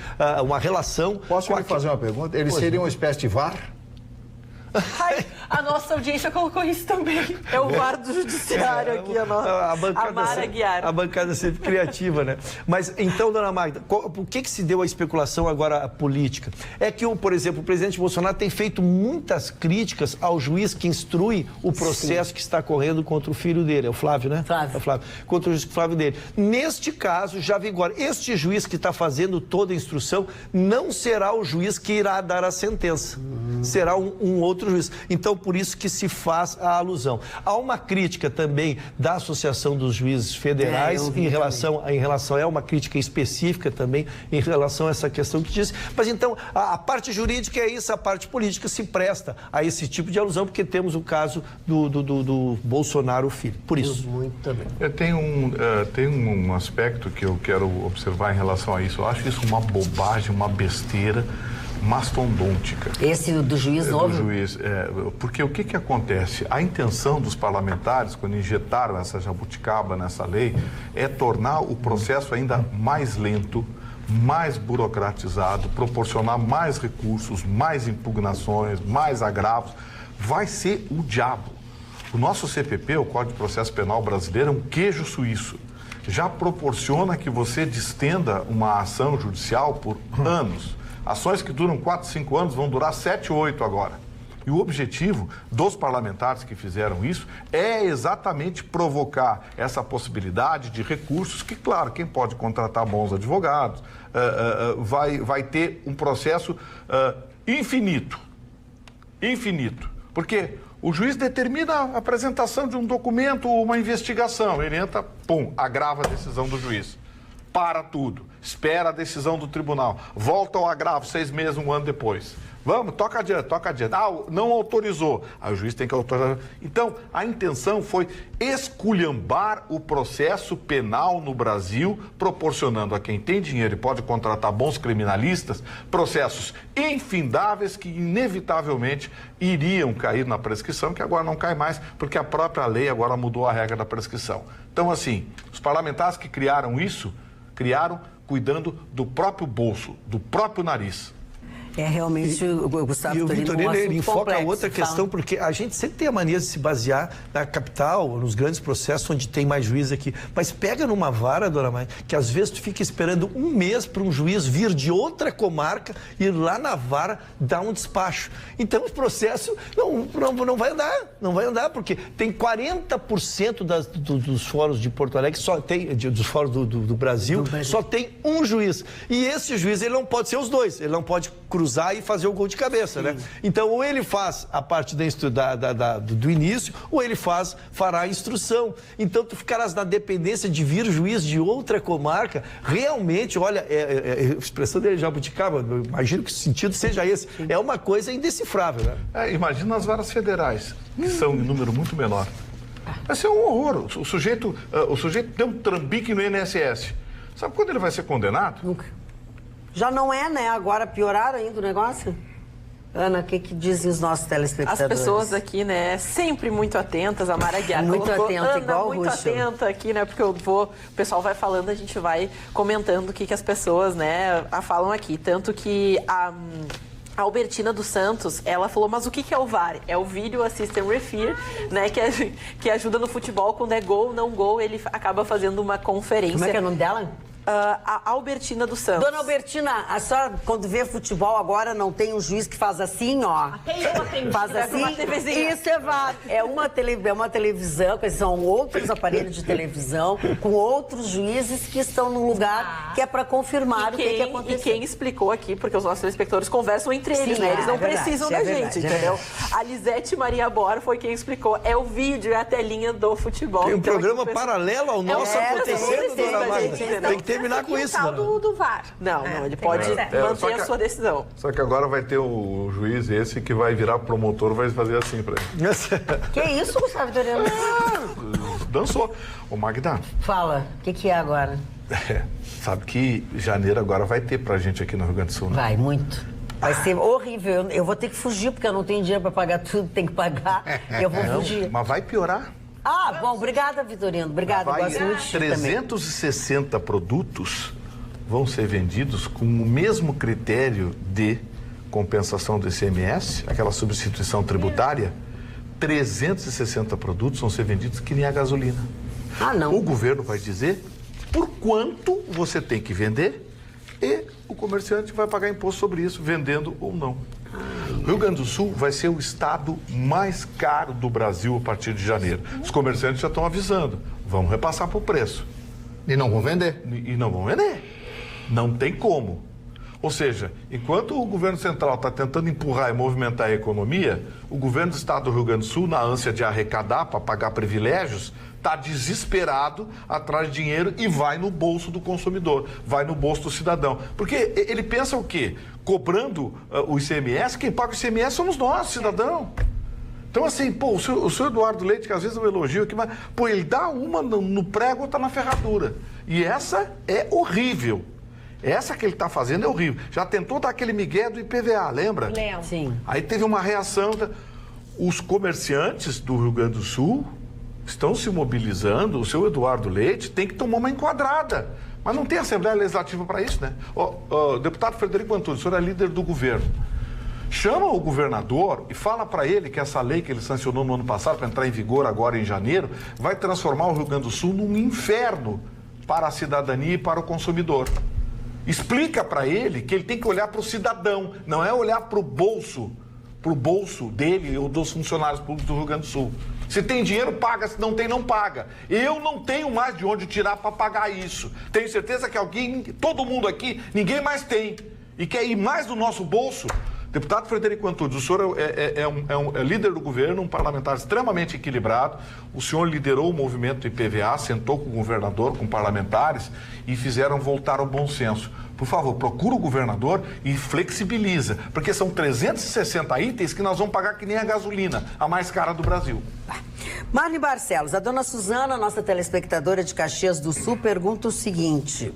S3: uma relação...
S4: Posso lhe fazer uma pergunta? Ele seria uma espécie de VAR?
S6: Ai, a nossa audiência colocou isso também. É o VAR do judiciário aqui, a Mara Aguiar.
S3: A bancada sempre criativa, né? Mas, então, dona Magda, por que se deu a especulação agora política? É que, por exemplo, o presidente Bolsonaro tem feito muitas críticas ao juiz que instrui o processo que está correndo contra o filho dele. É o Flávio, né?
S1: Flávio.
S3: É o Flávio. Contra o juiz Flávio dele. Neste caso, já vigora. Este juiz que está fazendo toda a instrução não será o juiz que irá dar a sentença. Será um outro juiz. Então, por isso que se faz a alusão. Há uma crítica também da Associação dos Juízes Federais em relação é uma crítica específica também em relação a essa questão que disse. Mas então, a parte jurídica é isso, a parte política se presta a esse tipo de alusão, porque temos o caso do Bolsonaro filho. Por isso.
S1: Muito bem.
S2: Tem um aspecto que eu quero observar em relação a isso. Eu acho isso uma bobagem, uma besteira. mastodôntica.
S1: Esse do juiz novo?
S2: Do juiz, porque o que acontece? A intenção dos parlamentares, quando injetaram essa jabuticaba nessa lei, é tornar o processo ainda mais lento, mais burocratizado, proporcionar mais recursos, mais impugnações, mais agravos. Vai ser o diabo. O nosso CPP, o Código de Processo Penal Brasileiro, é um queijo suíço. Já proporciona que você distenda uma ação judicial por anos. Ações que duram 4, 5 anos vão durar 7, 8 agora. E o objetivo dos parlamentares que fizeram isso é exatamente provocar essa possibilidade de recursos que, claro, quem pode contratar bons advogados vai ter um processo infinito. Infinito. Porque o juiz determina a apresentação de um documento ou uma investigação. Ele entra, pum, agrava a decisão do juiz. Para tudo. Espera a decisão do tribunal. Volta ao agravo 6 meses, 1 ano depois. Vamos, toca adiante, toca adiante. Ah, não autorizou. Aí o juiz tem que autorizar. Então, a intenção foi esculhambar o processo penal no Brasil, proporcionando a quem tem dinheiro e pode contratar bons criminalistas, processos infindáveis que inevitavelmente iriam cair na prescrição, que agora não cai mais, porque a própria lei agora mudou a regra da prescrição. Então, assim, os parlamentares que criaram isso, criaram cuidando do próprio bolso, do próprio nariz.
S1: É realmente o Gustavo
S3: e o Vitorino, ele enfoca
S1: complexo,
S3: outra questão, porque a gente sempre tem a mania de se basear na capital, nos grandes processos onde tem mais juiz aqui. Mas pega numa vara, dona Maia, que às vezes tu fica esperando 1 mês para um juiz vir de outra comarca e lá na vara dar um despacho. Então o processo não vai andar, não vai andar, porque tem 40% dos fóruns de Porto Alegre, só tem, dos fóruns do Brasil, só tem um juiz. E esse juiz, ele não pode ser os dois, ele não pode cruzar e fazer o gol de cabeça, né? Então, ou ele faz a parte do início, ou ele fará a instrução. Então, tu ficarás na dependência de vir juiz de outra comarca. Realmente, olha, a expressão dele, jabuticaba, eu imagino que o sentido seja esse. É uma coisa indecifrável, né?
S2: Imagina as varas federais, que são em número muito menor. Vai ser um horror. O sujeito deu um trambique no INSS. Sabe quando ele vai ser condenado?
S1: Nunca. Já não é, né? Agora pioraram ainda o negócio? Ana, o que dizem os nossos telespectadores?
S6: As pessoas aqui, né, sempre muito atentas. A Mara Guiar
S1: muito
S6: colocou,
S1: atenta,
S6: Ana,
S1: igual
S6: muito
S1: o Russo.
S6: atenta aqui, né? Porque o pessoal vai falando, a gente vai comentando o que as pessoas, né, falam aqui. Tanto que a Albertina dos Santos, ela falou, mas o que é o VAR? É o Video Assistant Referee, né, que ajuda no futebol, quando é gol, não gol, ele acaba fazendo uma conferência.
S1: Como é que é o nome dela?
S6: A Albertina dos Santos.
S1: Dona Albertina, a senhora, quando vê futebol agora, não tem um juiz que faz assim, ó. Faz assim, isso é VAR. É uma televisão, são outros aparelhos de televisão, com outros juízes que estão no lugar que é para confirmar o que aconteceu.
S6: E quem explicou aqui, porque os nossos telespectadores conversam entre eles, né? Eles não precisam da gente, entendeu? A Lisete Maria Bora foi quem explicou. É o vídeo, é a telinha do futebol.
S3: Tem um programa paralelo ao nosso acontecendo, Dona Magda. Tem que terminar com isso,
S5: né? do VAR.
S6: Não, ele pode manter a sua decisão.
S2: Só que agora vai ter o juiz esse que vai virar promotor, vai fazer assim pra ele.
S1: Que isso, Gustavo Vitorino?
S2: Dançou. Ô, Magda.
S1: Fala, o que é agora?
S2: Sabe que janeiro agora vai ter pra gente aqui no Rio Grande do Sul, né?
S1: Vai, muito. Vai ser horrível. Eu vou ter que fugir, porque eu não tenho dinheiro pra pagar tudo, tem que pagar. Eu vou fugir.
S2: Mas vai piorar.
S1: Ah, bom, obrigada, Vitorino. Obrigada, gosto muito de ti
S2: 360 produtos vão ser vendidos com o mesmo critério de compensação do ICMS, aquela substituição tributária. 360 produtos vão ser vendidos que nem a gasolina.
S1: Ah, não.
S2: O governo vai dizer por quanto você tem que vender e o comerciante vai pagar imposto sobre isso, vendendo ou não. O Rio Grande do Sul vai ser o estado mais caro do Brasil a partir de janeiro. Os comerciantes já estão avisando, vão repassar por preço.
S4: E não vão vender.
S2: E não vão vender. Não tem como. Ou seja, enquanto o governo central está tentando empurrar e movimentar a economia, o governo do estado do Rio Grande do Sul, na ânsia de arrecadar para pagar privilégios, está desesperado atrás de dinheiro e vai no bolso do consumidor, vai no bolso do cidadão. Porque ele pensa o quê? Cobrando o ICMS, quem paga o ICMS somos nós, cidadão. Então, assim, pô, o senhor Eduardo Leite, que às vezes eu elogio aqui, mas, pô, ele dá uma no prego, outra na ferradura. E essa é horrível. Essa que ele está fazendo é horrível. Já tentou dar aquele migué do IPVA, lembra?
S5: Lembro.
S1: Sim.
S2: Aí teve uma reação. Os comerciantes do Rio Grande do Sul estão se mobilizando. O seu Eduardo Leite tem que tomar uma enquadrada. Mas não tem Assembleia Legislativa para isso, né? Deputado Frederico Antunes, o senhor é líder do governo. Chama o governador e fala para ele que essa lei que ele sancionou no ano passado, para entrar em vigor agora em janeiro, vai transformar o Rio Grande do Sul num inferno para a cidadania e para o consumidor. Explica para ele que ele tem que olhar para o cidadão, não é olhar para o bolso dele ou dos funcionários públicos do Rio Grande do Sul. Se tem dinheiro, paga, se não tem, não paga. Eu não tenho mais de onde tirar para pagar isso. Tenho certeza que todo mundo aqui, ninguém mais tem. E quer ir mais do nosso bolso. Deputado Frederico Antunes, o senhor é líder do governo, um parlamentar extremamente equilibrado. O senhor liderou o movimento do IPVA, sentou com o governador, com parlamentares e fizeram voltar ao bom senso. Por favor, procura o governador e flexibiliza, porque são 360 itens que nós vamos pagar que nem a gasolina, a mais cara do Brasil.
S1: Marli Barcelos, a dona Suzana, nossa telespectadora de Caxias do Sul, pergunta o seguinte: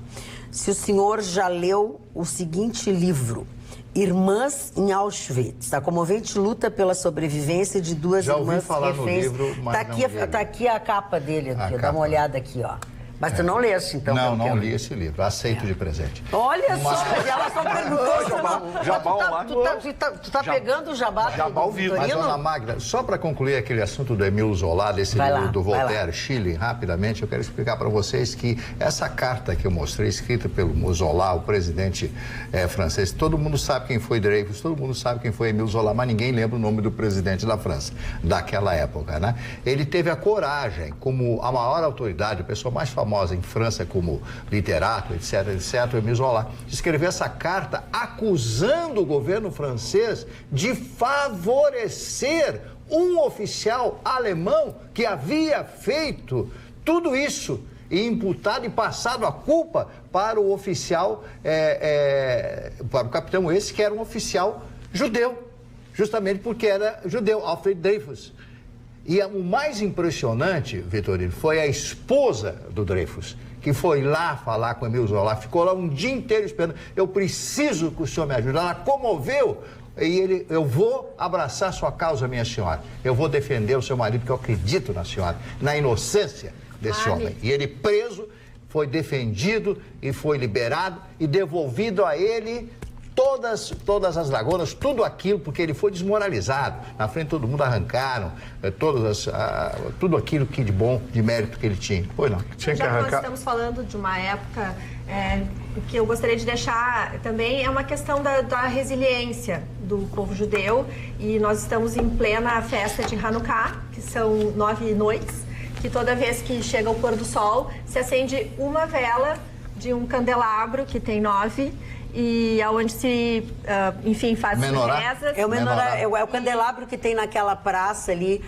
S1: se o senhor já leu o seguinte livro, Irmãs em Auschwitz, a comovente luta pela sobrevivência de duas
S4: já
S1: irmãs
S4: falar
S1: reféns.
S4: No livro, mas
S1: tá aqui a capa dele, dá uma olhada aqui, ó. Mas tu não leste, então?
S4: Não li esse livro. Aceito de presente.
S1: Olha só, ela só perguntou.
S2: Jabá online.
S1: Tu tá pegando o jabá
S2: ao vivo.
S4: Mas, dona Magda, só para concluir aquele assunto do Émile Zola, desse livro do Voltaire, Chile, rapidamente, eu quero explicar para vocês que essa carta que eu mostrei, escrita pelo Zola, o presidente francês, todo mundo sabe quem foi Dreyfus, todo mundo sabe quem foi Émile Zola, mas ninguém lembra o nome do presidente da França, daquela época, né? Ele teve a coragem, como a maior autoridade, a pessoa mais famosa em França como literato, etc, o Émile Zola, de escrever essa carta acusando o governo francês de favorecer um oficial alemão que havia feito tudo isso e imputado e passado a culpa para o oficial, para o capitão esse, que era um oficial judeu, justamente porque era judeu, Alfred Dreyfus. E o mais impressionante, Vitorino, foi a esposa do Dreyfus, que foi lá falar com o Émile Zola, ficou lá um dia inteiro esperando. Eu preciso que o senhor me ajude. Ela comoveu. E eu vou abraçar sua causa, minha senhora. Eu vou defender o seu marido, porque eu acredito na senhora, na inocência desse homem. E ele preso, foi defendido e foi liberado e devolvido a ele todas as lagoas, tudo aquilo, porque ele foi desmoralizado. Na frente todo mundo arrancaram tudo aquilo que de bom, de mérito que ele tinha. Foi não?
S2: Tinha que
S5: Já que
S2: arrancar.
S5: nós estamos falando de uma época, o que eu gostaria de deixar também é uma questão da resiliência do povo judeu, e nós estamos em plena festa de Hanukkah, que são 9 noites, que toda vez que chega o pôr do sol, se acende uma vela de um candelabro que tem 9, e aonde se, enfim, faz rezas.
S1: É o candelabro que tem naquela praça ali,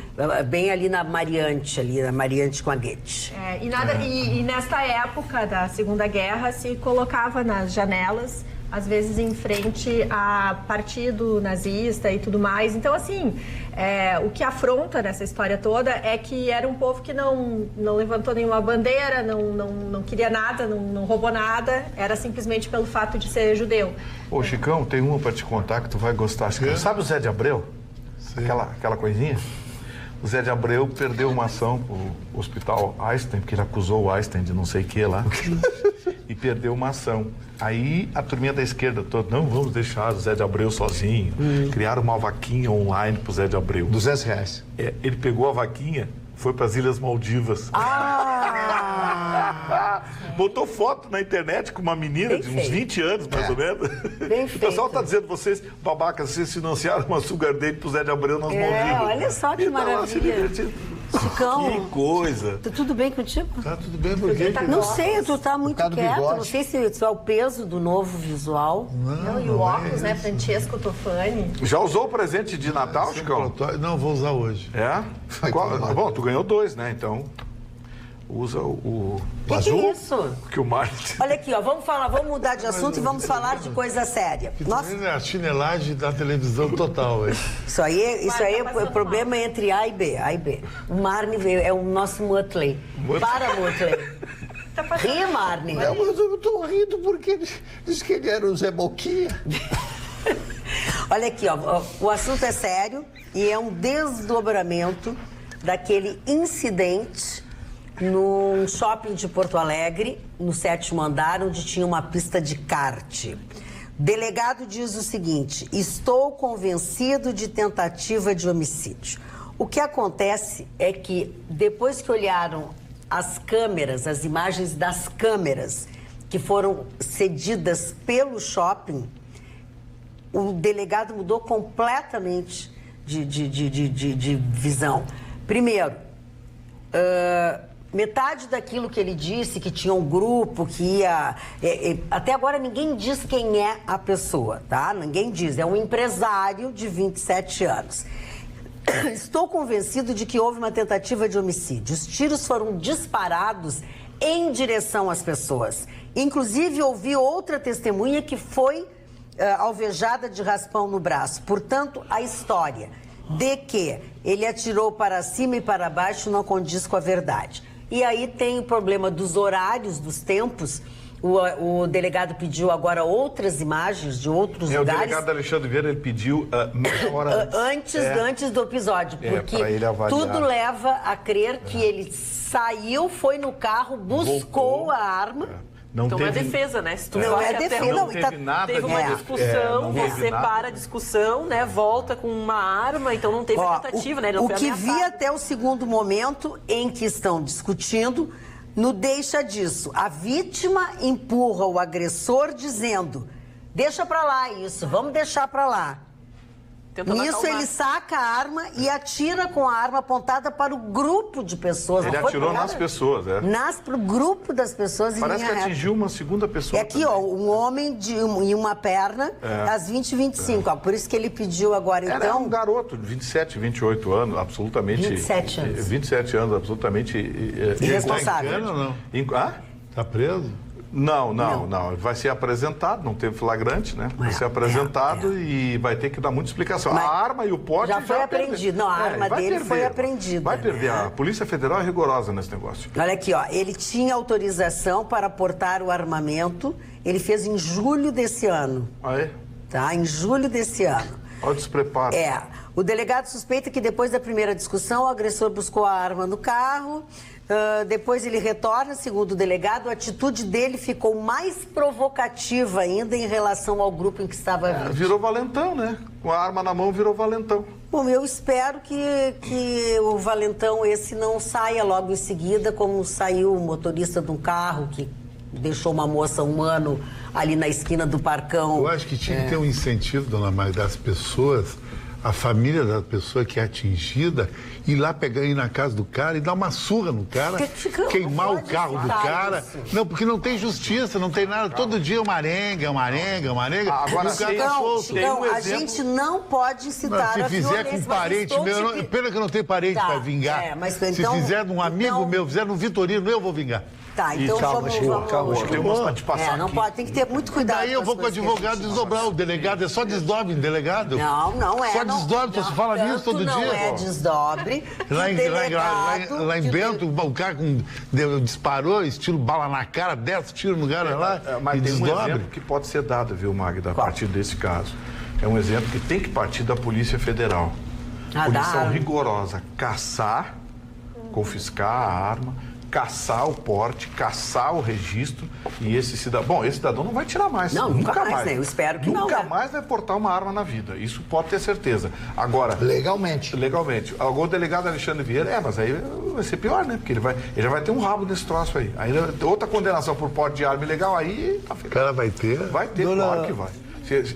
S1: bem ali na Mariante com a Goethe.
S5: E nesta época da Segunda Guerra se colocava nas janelas, às vezes em frente a partido nazista e tudo mais. Então, assim, o que afronta nessa história toda é que era um povo que não levantou nenhuma bandeira, não queria nada, não roubou nada, era simplesmente pelo fato de ser judeu.
S2: Ô, Chicão, tem uma para te contar que tu vai gostar. Chicão. Sabe o Zé de Abreu? Aquela coisinha? O Zé de Abreu perdeu uma ação pro Hospital Einstein, porque ele acusou o Einstein de não sei o que lá, e perdeu uma ação. Aí a turminha da esquerda toda, não vamos deixar o Zé de Abreu sozinho. Criaram uma vaquinha online pro Zé de Abreu.
S4: R$200.
S2: Ele pegou a vaquinha, foi para as Ilhas Maldivas. Botou foto na internet com uma menina
S1: Bem
S2: de uns
S1: feito.
S2: 20 anos, mais ou menos.
S1: Bem
S2: O pessoal
S1: feito.
S2: está dizendo, vocês, babacas, vocês financiaram uma sugar date pro Zé de Abreu nas Maldivas.
S1: Olha só que
S2: E tá lá se
S1: maravilha.
S2: divertindo.
S1: Chicão,
S2: Que coisa.
S1: tudo bem contigo?
S4: Tá tudo bem, por quê?
S1: Não sei, tu tá muito
S4: causa do
S1: quieto.
S4: bigode.
S1: Não sei se é o peso do novo visual.
S5: E o óculos, né, Francesco Tofani.
S2: Já usou o presente de Natal, Chicão?
S7: Não, vou usar hoje.
S2: É? Bom, tu ganhou 2, né? Então, usa o
S1: Que
S2: azul.
S1: é isso?
S2: Que o Martin...
S1: Olha aqui, ó, vamos mudar de assunto e vamos falar de coisa séria. Nossa,
S7: É a chinelagem da televisão total, hein?
S1: isso aí é o problema entre A e B. O Marne veio, é o nosso Mutley. Para, Mutley.
S5: tá passando?
S1: Ri, Marne.
S4: Não, mas eu tô rindo porque diz que ele era o Zé Boquinha.
S1: Olha aqui, ó, o assunto é sério e é um desdobramento daquele incidente num shopping de Porto Alegre, no 7º andar, onde tinha uma pista de kart. O delegado diz o seguinte: estou convencido de tentativa de homicídio. O que acontece é que, depois que olharam as câmeras, as imagens das câmeras que foram cedidas pelo shopping, o delegado mudou completamente de visão. Primeiro, metade daquilo que ele disse, que tinha um grupo, que ia... até agora ninguém diz quem é a pessoa, tá? Ninguém diz. É um empresário de 27 anos. Estou convencido de que houve uma tentativa de homicídio. Os tiros foram disparados em direção às pessoas. Inclusive, ouvi outra testemunha que foi alvejada de raspão no braço. Portanto, a história de que ele atirou para cima e para baixo não condiz com a verdade. E aí tem o problema dos horários, dos tempos. O delegado pediu agora outras imagens de outros lugares.
S2: O delegado Alexandre Vieira, ele pediu meia hora
S1: antes do episódio, porque tudo leva a crer que ele saiu, foi no carro, buscou a arma.
S6: Então é defesa, né? Se tu
S1: não é defesa,
S2: não teve nada.
S6: Teve uma discussão, você para a discussão, né? Volta com uma arma, então não teve tentativa, né? Ele não
S1: o que vi até o segundo momento em que estão discutindo, no deixa disso. A vítima empurra o agressor dizendo: deixa pra lá isso, vamos deixar pra lá. Nisso ele saca a arma e atira com a arma apontada para o grupo de pessoas.
S2: Ele atirou nas pessoas,
S1: Pro grupo das pessoas.
S2: Parece que atingiu uma segunda pessoa.
S1: É aqui, ó, um homem em uma perna, às 20h25. Ó, por isso que ele pediu agora, então...
S2: Era um garoto de 27, 28 anos, absolutamente...
S1: 27 anos.
S2: 27 anos, absolutamente...
S1: irresponsável.
S7: Tá ou não? Tá preso?
S2: Não. Vai ser apresentado, não teve flagrante, né? Vai ser apresentado e vai ter que dar muita explicação.
S1: Mas
S2: a arma e o pote
S1: já foi apreendido. Não, a arma dele foi apreendida.
S2: Vai perder. A Polícia Federal é rigorosa nesse negócio.
S1: Olha aqui, ó. Ele tinha autorização para portar o armamento. Ele fez em julho desse ano.
S2: Ah, é?
S1: Tá? Em julho desse ano.
S2: Olha o despreparo.
S1: O delegado suspeita que depois da primeira discussão, o agressor buscou a arma no carro. Depois ele retorna, segundo o delegado, a atitude dele ficou mais provocativa ainda em relação ao grupo em que estava vindo.
S2: Virou valentão, né? Com a arma na mão, virou valentão.
S1: Bom, eu espero que o valentão esse não saia logo em seguida, como saiu o motorista de um carro que deixou uma moça um ano ali na esquina do Parcão.
S7: Eu acho que tinha que ter um incentivo, dona Magda, das pessoas, a família da pessoa que é atingida, ir lá ir na casa do cara e dar uma surra no cara, queimar o carro do cara. Isso. Não, porque não tem justiça, não tem nada. Todo dia uma arenga.
S2: Agora,
S7: o cara tá solto.
S1: A gente não pode incitar
S7: a violência. Se fizer com um parente meu, pena que eu não tenho parente para vingar.
S1: Mas,
S7: então, se fizer num amigo meu, fizer num Vitorino, eu vou vingar.
S1: Tá, então
S3: calma.
S2: Tem umas pra te passar
S1: não pode, tem que ter muito cuidado.
S7: Daí eu vou com o advogado desdobrar o delegado, é só desdobre em delegado?
S1: Não é.
S7: Só desdobre, você fala nisso todo dia.
S1: Não é desdobre.
S7: Lá em Bento, o cara disparou, estilo bala na cara, 10 tiros no cara lá
S2: mas
S7: e
S2: tem
S7: desdobre.
S2: Um exemplo que pode ser dado, viu, Magda, a partir desse caso. É um exemplo que tem que partir da Polícia Federal. Punição rigorosa. Caçar, confiscar a arma, caçar o porte, caçar o registro e esse cidadão... Bom, esse cidadão não vai tirar mais.
S1: Não, nunca mais, né? Eu espero que
S2: nunca mais vai portar uma arma na vida. Isso pode ter certeza. Agora...
S4: Legalmente.
S2: Agora o delegado Alexandre Vieira... mas aí vai ser pior, né? Porque ele já vai ter um rabo nesse troço aí. Aí outra condenação por porte de arma ilegal, aí... Tá feito.
S7: O cara vai ter?
S2: Vai ter, claro que vai.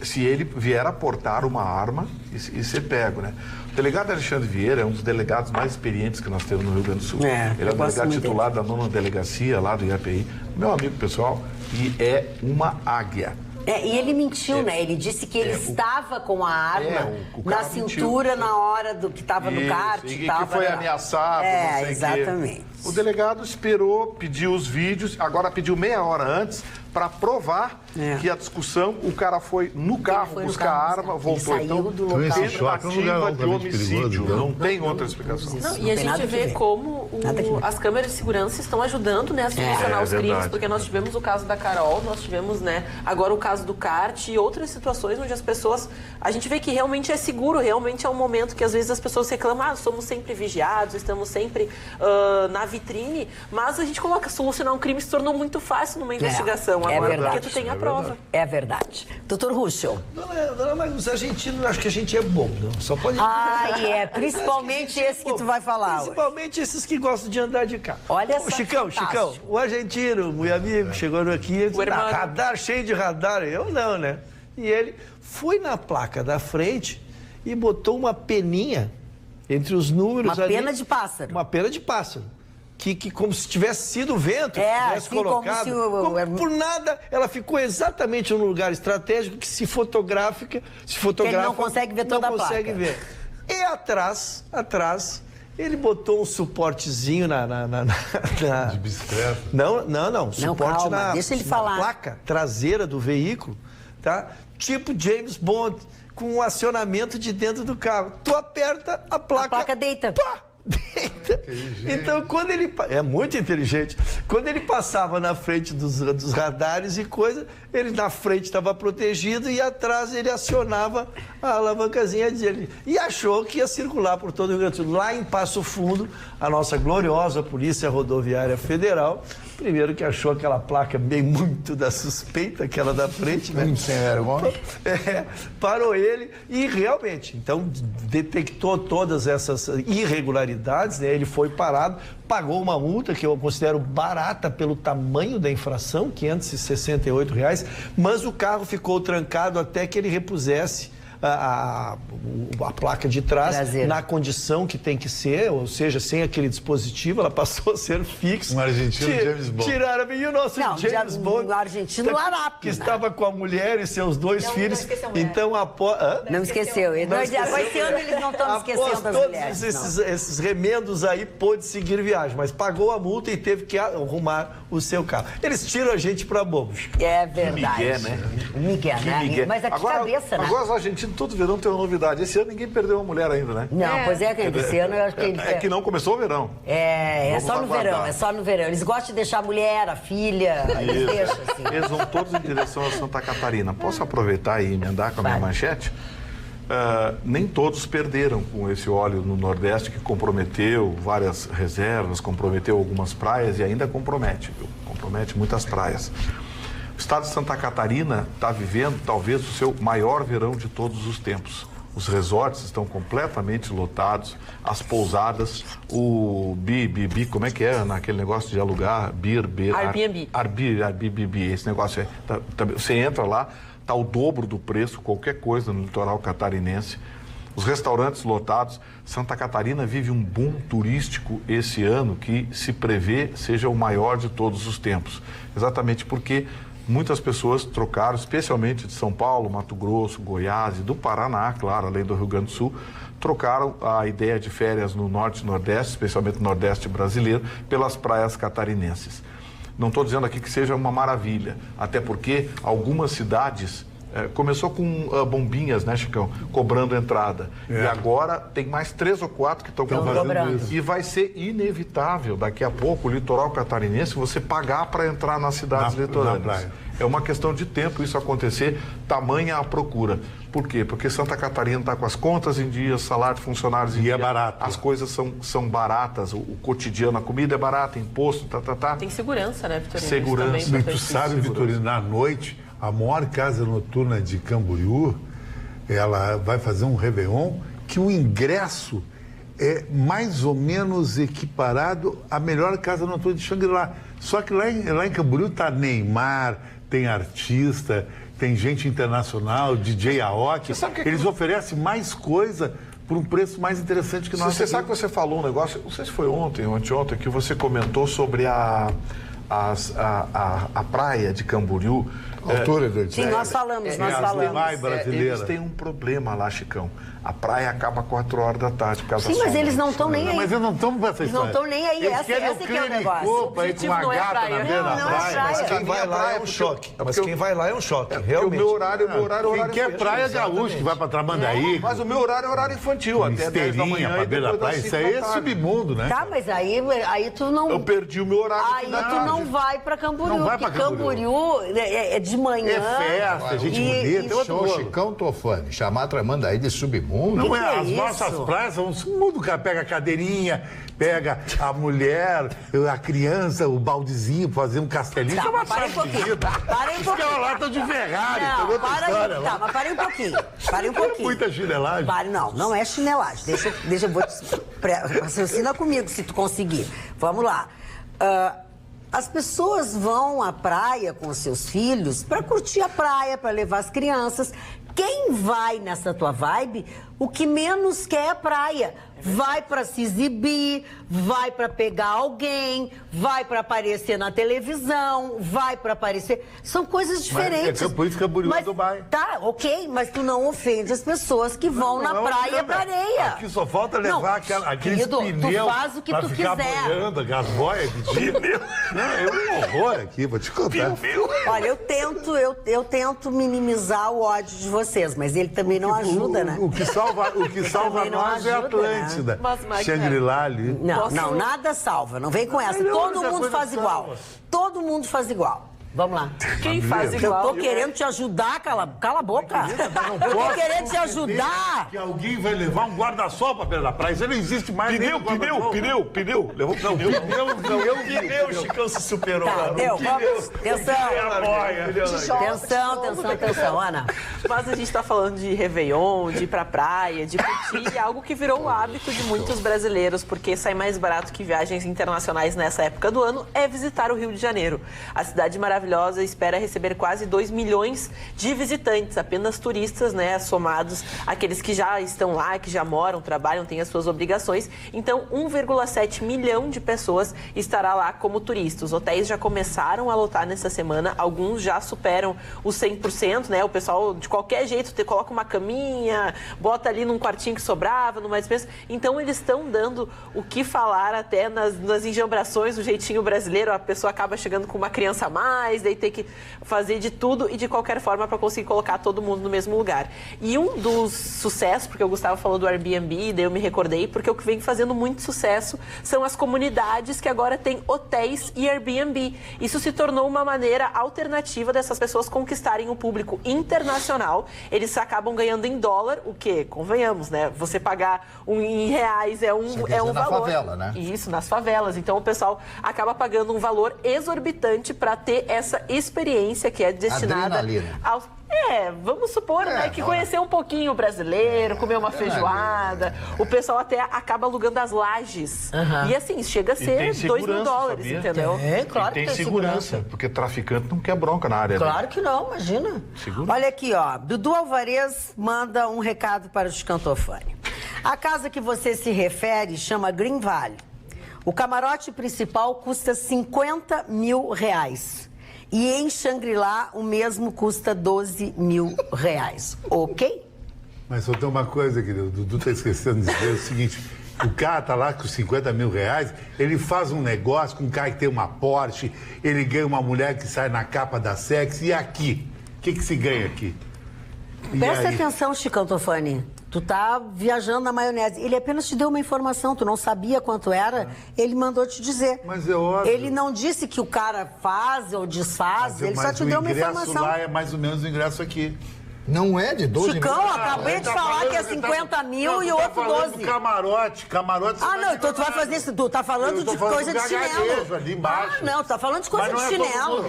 S2: Se ele vier a portar uma arma e ser pego, né? O delegado Alexandre Vieira é um dos delegados mais experientes que nós temos no Rio Grande do Sul. Ele é o delegado titular da 9ª delegacia lá do IAPI. Meu amigo pessoal, e é uma águia.
S1: E ele mentiu, né? Ele disse que ele estava com a arma na cintura na hora do que estava no kart.
S2: E que foi ameaçado, não sei
S1: exatamente.
S2: O delegado esperou, pediu os vídeos, agora pediu meia hora antes para provar que a discussão, o cara foi no carro
S1: foi no
S2: buscar
S1: carro
S2: a arma,
S1: buscar.
S2: voltou.
S1: Ele saiu
S2: Então,
S1: do local.
S7: Esse choque é um lugar
S2: tentativa de
S7: altamente
S2: homicídio,
S7: perigoso,
S2: não tem outra explicação.
S6: Não,
S1: Não
S6: e a
S1: tem nada
S6: gente
S1: que
S6: vê
S1: ver.
S6: como
S1: Nada que ver.
S6: as câmeras de segurança estão ajudando, né, a solucionar os crimes,
S2: verdade.
S6: porque nós tivemos o caso da Carol, nós tivemos, né, agora o caso do kart e outras situações onde as pessoas, a gente vê que realmente é seguro, realmente é um momento que às vezes as pessoas reclamam, somos sempre vigiados, estamos sempre na vitrine, mas a gente coloca, solucionar um crime se tornou muito fácil numa investigação agora,
S1: verdade.
S6: porque tu tem a prova.
S1: É verdade. Doutor Ruschel.
S3: Dona Magda, os argentinos, acho que a gente é bobo, não? Só pode...
S1: Principalmente esse que tu vai falar.
S3: Principalmente esses que gostam de andar de carro.
S1: Olha só,
S3: Chicão,
S1: fantástico.
S3: o argentino, meu amigo, chegou aqui, disse,
S6: irmão.
S3: radar cheio de radar. Eu não, né? E ele foi na placa da frente e botou uma peninha entre os números
S1: Uma
S3: ali.
S1: pena de pássaro.
S3: Uma pena de pássaro. Que como se tivesse sido o vento, tivesse
S1: assim como
S3: colocado.
S1: se
S3: Por nada, ela ficou exatamente no lugar estratégico que se fotografa.
S1: Ele não consegue ver toda a placa.
S3: Não consegue ver. E atrás, ele botou um suportezinho
S7: De bicicleta.
S3: Não. Suporte
S1: calma, deixa ele falar.
S3: placa traseira do veículo, tá? Tipo James Bond, com um acionamento de dentro do carro. Tu aperta, a placa
S1: deita.
S3: Pá! Deita. Então, quando ele... É muito inteligente. Quando ele passava na frente dos radares e coisa, ele na frente estava protegido e atrás ele acionava a alavancazinha dele. E achou que ia circular por todo o Rio Grande do Sul. Lá em Passo Fundo, a nossa gloriosa Polícia Rodoviária Federal, primeiro que achou aquela placa bem muito da suspeita, aquela da frente, né?
S4: Sem vergonha.
S3: Parou ele e realmente, então, detectou todas essas irregularidades, né? Ele foi parado, pagou uma multa que eu considero barata pelo tamanho da infração, R$ 568, mas o carro ficou trancado até que ele repusesse a placa de trás
S1: Traseira.
S3: na condição que tem que ser, ou seja, sem aquele dispositivo, ela passou a ser fixa.
S7: Um argentino James Bond.
S3: Tiraram, e o nosso James Bond,
S1: o argentino Arap,
S3: que estava com a mulher e seus dois filhos. Então,
S1: Não esqueceu. Esse ano eles não estão esquecendo das
S3: todos
S1: mulheres.
S3: esses remendos aí, pôde seguir viagem, mas pagou a multa e teve que arrumar o seu carro. Eles tiram a gente para bobos.
S1: É verdade.
S2: Miguel, né?
S1: Miguel,
S2: Que
S1: né?
S2: Miguel.
S1: Mas aqui
S2: Agora,
S1: cabeça, né?
S2: Agora os argentinos todo verão tem uma novidade. Esse ano ninguém perdeu uma mulher ainda, né?
S1: Não, pois é, que esse ano eu acho que...
S2: É que não começou o verão.
S1: É
S2: Vamos
S1: só no
S2: aguardar.
S1: verão, é só no verão. Eles gostam de deixar a mulher, a filha, eles deixam assim.
S2: Eles vão todos em direção a Santa Catarina. Posso aproveitar e emendar com a minha
S1: Vai.
S2: manchete? Nem todos perderam com esse óleo no Nordeste, que comprometeu várias reservas, comprometeu algumas praias e ainda compromete, viu? Compromete muitas praias. O estado de Santa Catarina está vivendo talvez o seu maior verão de todos os tempos. Os resorts estão completamente lotados, as pousadas, o como é que é naquele negócio de alugar? Airbnb, esse negócio aí. Você entra lá, está o dobro do preço, qualquer coisa no litoral catarinense. Os restaurantes lotados. Santa Catarina vive um boom turístico esse ano que se prevê seja o maior de todos os tempos. Exatamente porque muitas pessoas trocaram, especialmente de São Paulo, Mato Grosso, Goiás e do Paraná, claro, além do Rio Grande do Sul, trocaram a ideia de férias no Norte e Nordeste, especialmente no Nordeste brasileiro, pelas praias catarinenses. Não estou dizendo aqui que seja uma maravilha, até porque algumas cidades... começou com bombinhas, né, Chicão? Cobrando entrada. E agora tem mais 3 ou 4 que estão
S1: cobrando.
S2: E vai ser inevitável, daqui a pouco, o litoral catarinense, você pagar para entrar nas cidades litorâneas. É uma questão de tempo isso acontecer, tamanha a procura. Por quê? Porque Santa Catarina está com as contas em dia, salário de funcionários em dia.
S7: E é barato.
S2: As coisas são baratas, o cotidiano, a comida é barata, imposto,
S6: Tem segurança, né, Vitorino?
S2: Segurança.
S6: Isso também é
S7: E tu
S6: importante.
S7: sabe, Vitorino, na noite, a maior casa noturna de Camboriú, ela vai fazer um Réveillon que o ingresso é mais ou menos equiparado à melhor casa noturna de Xangri-Lá. Só que lá em Camboriú tá Neymar, tem artista, tem gente internacional, DJ Aoki. Eles oferecem mais coisa por um preço mais interessante que nós.
S2: Você sabe que você falou um negócio, não sei se foi ontem ou anteontem, que você comentou sobre a a praia de Camboriú...
S4: Altura do
S1: Sim, nós falamos.
S2: Eles têm um problema lá, Chicão. A praia acaba 4 horas da tarde por causa da
S1: Sim, mas
S2: sombra.
S1: eles não estão nem aí.
S7: Mas eles não estão com essa
S1: Eles não estão nem aí.
S7: Eles
S1: Essa
S7: querem
S1: que é o negócio.
S7: O objetivo
S6: não é a praia.
S7: na beira da
S1: Não, não é
S7: praia.
S1: praia.
S3: Mas quem vai lá é um choque. Mas quem vai lá é um choque, realmente.
S2: O meu horário
S7: Quem quer praia é gaúcho, que vai pra Tramandaí.
S2: Mas o meu horário é horário infantil, até 10 da manhã.
S7: Pra beira da praia. Isso aí é submundo, né?
S1: Tá, mas aí tu não...
S2: Eu perdi o meu horário.
S1: Aí tu não vai pra Camboriú,
S7: Não vai pra
S1: porque Camboriú é de manhã.
S7: É festa, gente bonita.
S4: O show Chicão Tofani, chamar a Tramandaí de submundo.
S7: Não
S1: que
S7: é,
S1: é
S7: as
S1: isso?
S7: nossas praias são um submundo, cara. Pega a cadeirinha, pega a mulher, a criança, o baldezinho, fazer um castelinho.
S1: Tá,
S7: Isso é uma
S1: mas para um
S7: praia
S1: pouquinho.
S7: bonita.
S1: Para um
S7: Isso é uma
S1: pouquinho.
S7: lata de Ferrari,
S1: Não,
S7: tem outra
S1: para
S7: história.
S1: aí. Tá, mas para um pouquinho. Para um pouquinho.
S7: Muita chinelagem.
S1: Não é chinelagem. Deixa eu vou raciocina comigo, se tu conseguir. Vamos lá. As pessoas vão à praia com os seus filhos para curtir a praia, para levar as crianças. Quem vai nessa tua vibe, o que menos quer é praia. Vai para se exibir, vai para pegar alguém, vai para aparecer na televisão, vai para aparecer... São coisas diferentes.
S7: Por isso Camboriú é Dubai.
S1: Tá, ok, mas tu não ofende as pessoas que vão na praia pra areia.
S7: Aqui só falta levar
S1: Não,
S7: aqueles
S1: querido,
S7: pneus
S1: tu faz o que
S7: pra
S1: tu
S7: ficar
S1: quiser.
S7: boiando, as boias de dia. Não, é um horror aqui, vou te contar.
S1: Olha, eu tento minimizar o ódio de vocês, mas ele também não ajuda, né?
S7: O que salva
S1: Também não
S7: nós é
S1: ajuda, né?
S7: Atlântida.
S6: Mas, Magda,
S7: Shangri-La ali.
S1: Não, nada salva. Não vem com essa.
S7: Não,
S1: Todo
S7: essa
S1: mundo
S7: coisa
S1: faz igual.
S7: salva.
S1: Todo mundo faz igual. Vamos lá.
S6: Quem faz
S1: Eu
S6: igual?
S1: tô querendo te ajudar, cala a boca. Eu tô querendo te ajudar.
S7: Que alguém vai levar um guarda-sol pra beira da praia. Isso não existe mais.
S2: Pneu. Levou
S3: Pneu, Chicão se superou.
S1: Tá,
S3: cara.
S1: deu, vamos. Atenção, Ana.
S6: Mas a gente tá falando de Réveillon, de ir pra praia, de curtir, algo que virou o hábito de muitos brasileiros, porque sai mais barato que viagens internacionais nessa época do ano, é visitar o Rio de Janeiro. A cidade maravilhosa espera receber quase 2 milhões de visitantes, apenas turistas, né, somados àqueles que já estão lá, que já moram, trabalham, têm as suas obrigações. Então, 1,7 milhão de pessoas estará lá como turistas. Os hotéis já começaram a lotar nessa semana, alguns já superam os 100%, né? O pessoal, de qualquer jeito, coloca uma caminha, bota ali num quartinho que sobrava, numa despensa. Então, eles estão dando o que falar até nas enjambrações, do jeitinho brasileiro. A pessoa acaba chegando com uma criança a mais, daí tem que fazer de tudo e de qualquer forma para conseguir colocar todo mundo no mesmo lugar. E um dos sucessos, porque o Gustavo falou do Airbnb, daí eu me recordei, porque o que vem fazendo muito sucesso são as comunidades que agora têm hotéis e Airbnb. Isso se tornou uma maneira alternativa dessas pessoas conquistarem o público internacional. Eles acabam ganhando em dólar, o que, convenhamos, né? Você pagar em reais é um valor.
S4: Na favela, né?
S6: Isso, nas favelas. Então o pessoal acaba pagando um valor exorbitante para ter essa experiência que é destinada
S4: Adrenalina.
S6: aos... vamos supor, né, que conhecer um pouquinho o brasileiro, comer uma feijoada. O pessoal até acaba alugando as lajes. E assim, chega a ser $2.000, entendeu?
S1: Claro que tem segurança.
S2: porque traficante não quer bronca na área.
S1: Claro que não, imagina. Olha aqui, ó. Dudu Alvarez manda um recado para o Chicão Tofani. A casa que você se refere chama Green Valley. O camarote principal custa R$50 mil. E em Shangri-La, o mesmo custa R$12 mil. Ok?
S7: Mas só tem uma coisa, querido. O Dudu tá esquecendo de dizer o seguinte: o cara tá lá com R$50 mil, ele faz um negócio com um cara que tem uma Porsche, ele ganha uma mulher que sai na capa da Sex, e aqui? O que se ganha aqui?
S1: Presta atenção, Chicão Tofani. Tu tá viajando na maionese. Ele apenas te deu uma informação, tu não sabia quanto era, ele mandou te dizer.
S7: Mas é óbvio.
S1: Ele não disse que o cara faz ou desfaz, ele só te deu uma informação.
S7: Mas o ingresso lá é mais ou menos o ingresso aqui.
S4: Não é de 12
S1: Chicão,
S4: mil.
S1: acabei de falar que é 50 mil e o outro 12.
S7: Camarote.
S1: Não, então tu vai fazer isso. Tu tá falando de coisa de chinelo.
S7: Ali embaixo.
S1: Não, tu tá falando de coisa de chinelo.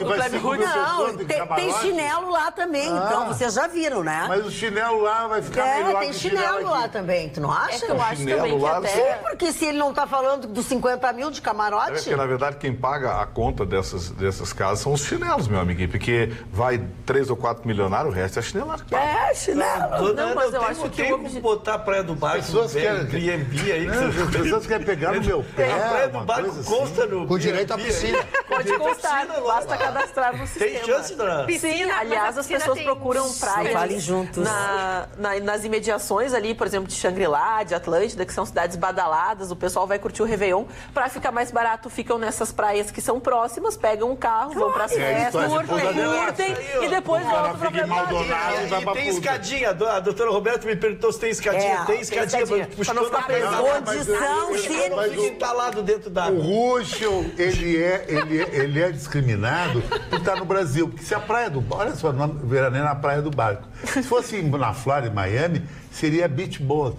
S1: Não, tem chinelo lá também, então vocês já viram, né?
S7: Mas o chinelo lá vai ficar melhor
S1: tem
S7: que
S1: chinelo lá também, tu não acha?
S6: Eu acho também que
S2: lá,
S6: até...
S1: Sim, porque se ele não tá falando dos 50 mil de
S2: É
S1: camarote...
S2: porque, na verdade, quem paga a conta dessas casas são os chinelos, meu amiguinho. Porque vai 3 ou 4 milionários, o resto é chinelagem.
S1: chinelo.
S6: Não, mas eu acho que
S3: tem como botar a Praia do Barco,
S7: pessoas querem-
S3: B&B aí.
S7: As pessoas querem pegar no meu pé.
S3: A Praia do
S7: uma
S3: Barco
S7: coisa
S3: consta no...
S4: Com direito à piscina.
S6: Pode constar,
S3: piscina,
S6: basta cadastrar no sistema.
S3: Tem chance da...
S5: Piscina,
S6: Aliás,
S5: mas a
S6: as
S5: piscina
S6: pessoas
S5: tem
S6: procuram
S5: uns-
S6: praias
S1: Falem juntos.
S6: nas imediações ali, por exemplo, de Xangri-Lá, de Atlântida, que são cidades badaladas, o pessoal vai curtir o Réveillon. Para ficar mais barato, ficam nessas praias que são próximas, pegam um carro, vão para as festas,
S7: isso faz
S6: curtem
S7: pouco
S6: e depois voltam para
S7: fica em Maldonado e vai
S3: E
S7: pra
S3: tem
S7: puta.
S3: escadinha. A doutora Roberta me perguntou se tem escadinha.
S1: É,
S3: Tem escadinha
S1: tem escadinha.
S3: pra puxar
S1: Pra não ficar condição,
S3: Não
S1: sim.
S3: fica entalado dentro
S7: O
S3: d'água.
S7: Ruschel, ele é discriminado por estar no Brasil. Porque se a Praia do Barco... Olha só, não veraneia na Praia do Barco. Se fosse na Flórida, em Miami, seria beach boat.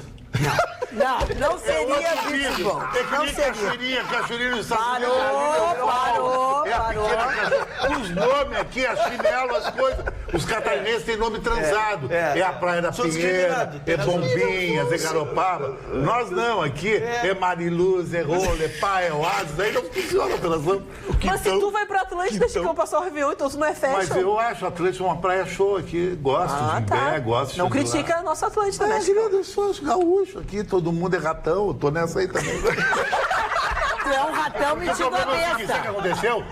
S1: Não seria beach bom. Não seria.
S7: Cachoeirinha nos Estados Unidos.
S1: Parou.
S7: É a pequena cachoeira. Os nomes aqui, a chinelo, as coisas. Os catarinenses têm nome transado. É a Praia da
S3: Sou
S7: Pinheira,
S3: discriminado.
S7: é Bombinhas, é Garopaba. Nós não, aqui é Mariluz, é Rolo, é Pai, é Oasis. Aí não funciona pelas
S6: Mas se tu vai para Atlântida, Chicão, passar o Réveillon, então tu não é fashion.
S7: Mas eu acho a Atlântida uma praia show aqui. Gosto de pé, gosto de
S6: Não
S7: Xangri-Lá.
S6: critica a nossa Atlântida, né,
S7: É,
S6: Chicão?
S7: querido, eu sou gaúcho aqui, todo mundo é ratão, eu tô nessa aí também.
S1: Tu é um ratão
S7: O
S1: metido
S7: problema
S1: a
S7: é o seguinte, sabe o que
S1: besta.
S7: aconteceu?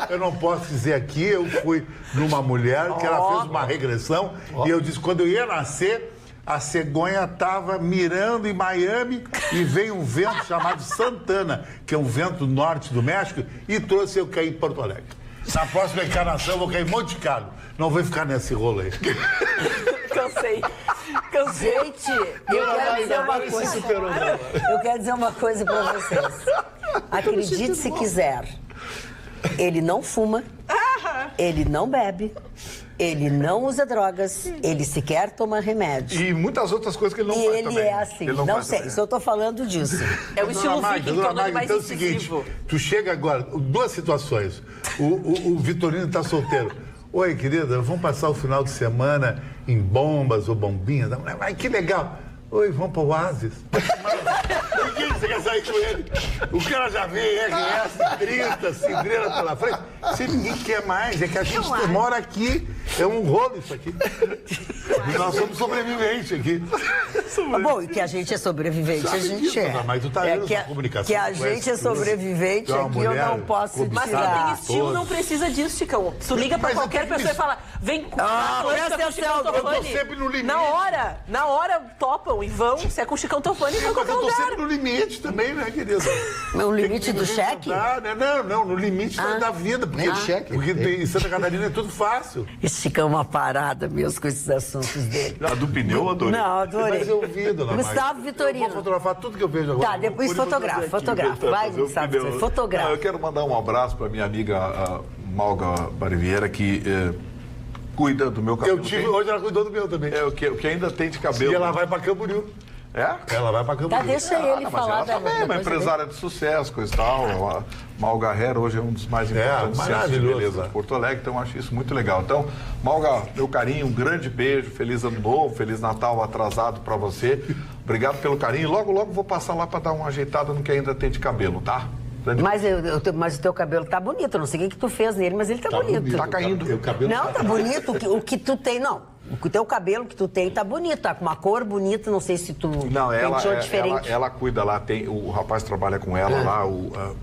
S7: Eu não posso dizer aqui, eu fui numa mulher que ela fez uma regressão e eu disse, quando eu ia nascer, a cegonha estava mirando em Miami e veio um vento chamado Santana, que é um vento do norte do México, e trouxe eu cair em Porto Alegre. Na próxima encarnação eu vou cair em Monte Carlo. Não vou ficar nesse rolo aí.
S6: Cansei.
S1: Gente, eu quero dizer uma coisa. Eu quero dizer uma coisa pra vocês. Acredite se quiser. Ele não fuma, ele não bebe, ele não usa drogas, ele sequer toma remédio.
S2: E muitas outras coisas que ele não
S1: E
S2: faz
S1: ele
S2: também.
S1: é assim.
S2: Ele
S1: Não
S2: faz
S1: sei,
S2: também.
S1: se eu tô falando disso.
S6: É o estilo viking, que é o nome mais
S7: então é o seguinte,
S6: incisivo.
S7: tu chega agora, duas situações. O Vitorino tá solteiro. Oi, querida, vamos passar o final de semana em Bombas ou Bombinhas? Ai, que legal. Oi, vamos para o Oasis. Ninguém você quer sair com ele. O cara já vem RS 30, cidreira pela frente. Se ninguém quer mais, é que a gente mora aqui. É um rolo isso aqui. E nós somos sobreviventes aqui.
S1: Bom, e que a gente é sobrevivente, a gente é.
S7: Mas tu tá vendo
S1: que,
S7: essa comunicação
S1: que a
S7: com
S1: gente é
S7: essa coisa?
S1: sobrevivente
S7: Tu é uma
S1: aqui, eu
S7: mulher
S1: não posso
S6: Mas quem
S1: tirar.
S6: tem estilo não precisa disso, Chicão. Tu liga pra
S7: Mas
S6: qualquer
S7: eu tenho
S6: pessoa e
S7: isso.
S6: fala, vem com
S1: presta
S6: com o Chicão
S1: atenção, eu tô
S6: Tofani.
S7: sempre no limite.
S6: Na hora topam e vão. Se é com o Chicão Tofani, vai
S7: Mas
S6: em qualquer
S7: eu tô
S6: lugar.
S7: sempre no limite também, né, querida?
S1: O limite do cheque?
S7: Não, no limite da vida. Porque,
S4: cheque.
S7: porque em Santa Catarina é tudo fácil.
S1: Esse Chico é uma parada mesmo com esses assuntos dele.
S2: A do pneu, eu adorei.
S1: Não, adorei.
S7: Mas eu vi, dona Maria.
S1: Gustavo
S7: Eu
S1: Vitorino.
S7: vou fotografar tudo que eu vejo agora.
S1: Tá, depois
S7: Por isso eu vou
S1: fotografa,
S7: fazer aqui.
S1: fotografa. Vai,
S2: Fazer o
S1: Gustavo
S2: pneu.
S1: Vitorino, fotografa.
S2: Eu quero mandar um abraço para minha amiga Malga Bariviera, que cuida do meu cabelo.
S7: Eu tive, hoje ela cuidou do meu também.
S2: É, o que ainda tem de cabelo.
S7: E ela vai pra Camboriú.
S2: É?
S7: Ela vai pra Camboriú.
S1: Tá, deixa ele
S2: Mas
S1: falar
S2: ela
S1: da
S2: também é uma
S1: coisa
S2: empresária de sucesso, coisa e tal. A Malga Herrera hoje é um dos mais importantes centros de
S7: maravilhoso,
S2: beleza
S7: né?
S2: de Porto Alegre, então eu acho isso muito legal. Então, Malga, meu carinho, um grande beijo, feliz ano novo, feliz Natal atrasado pra você. Obrigado pelo carinho. Logo, logo vou passar lá pra dar uma ajeitada no que ainda tem de cabelo, tá? Grande
S1: Mas o teu cabelo tá bonito. Eu não sei o que tu fez nele, mas ele tá bonito.
S2: Tá caindo.
S7: O cabelo
S1: Não, tá bonito. O que tu tem, não. O teu cabelo que tu tem tá bonito, tá com uma cor bonita, não sei se tu
S2: Não,
S1: penteou diferente.
S2: ela cuida lá, tem, o rapaz trabalha com ela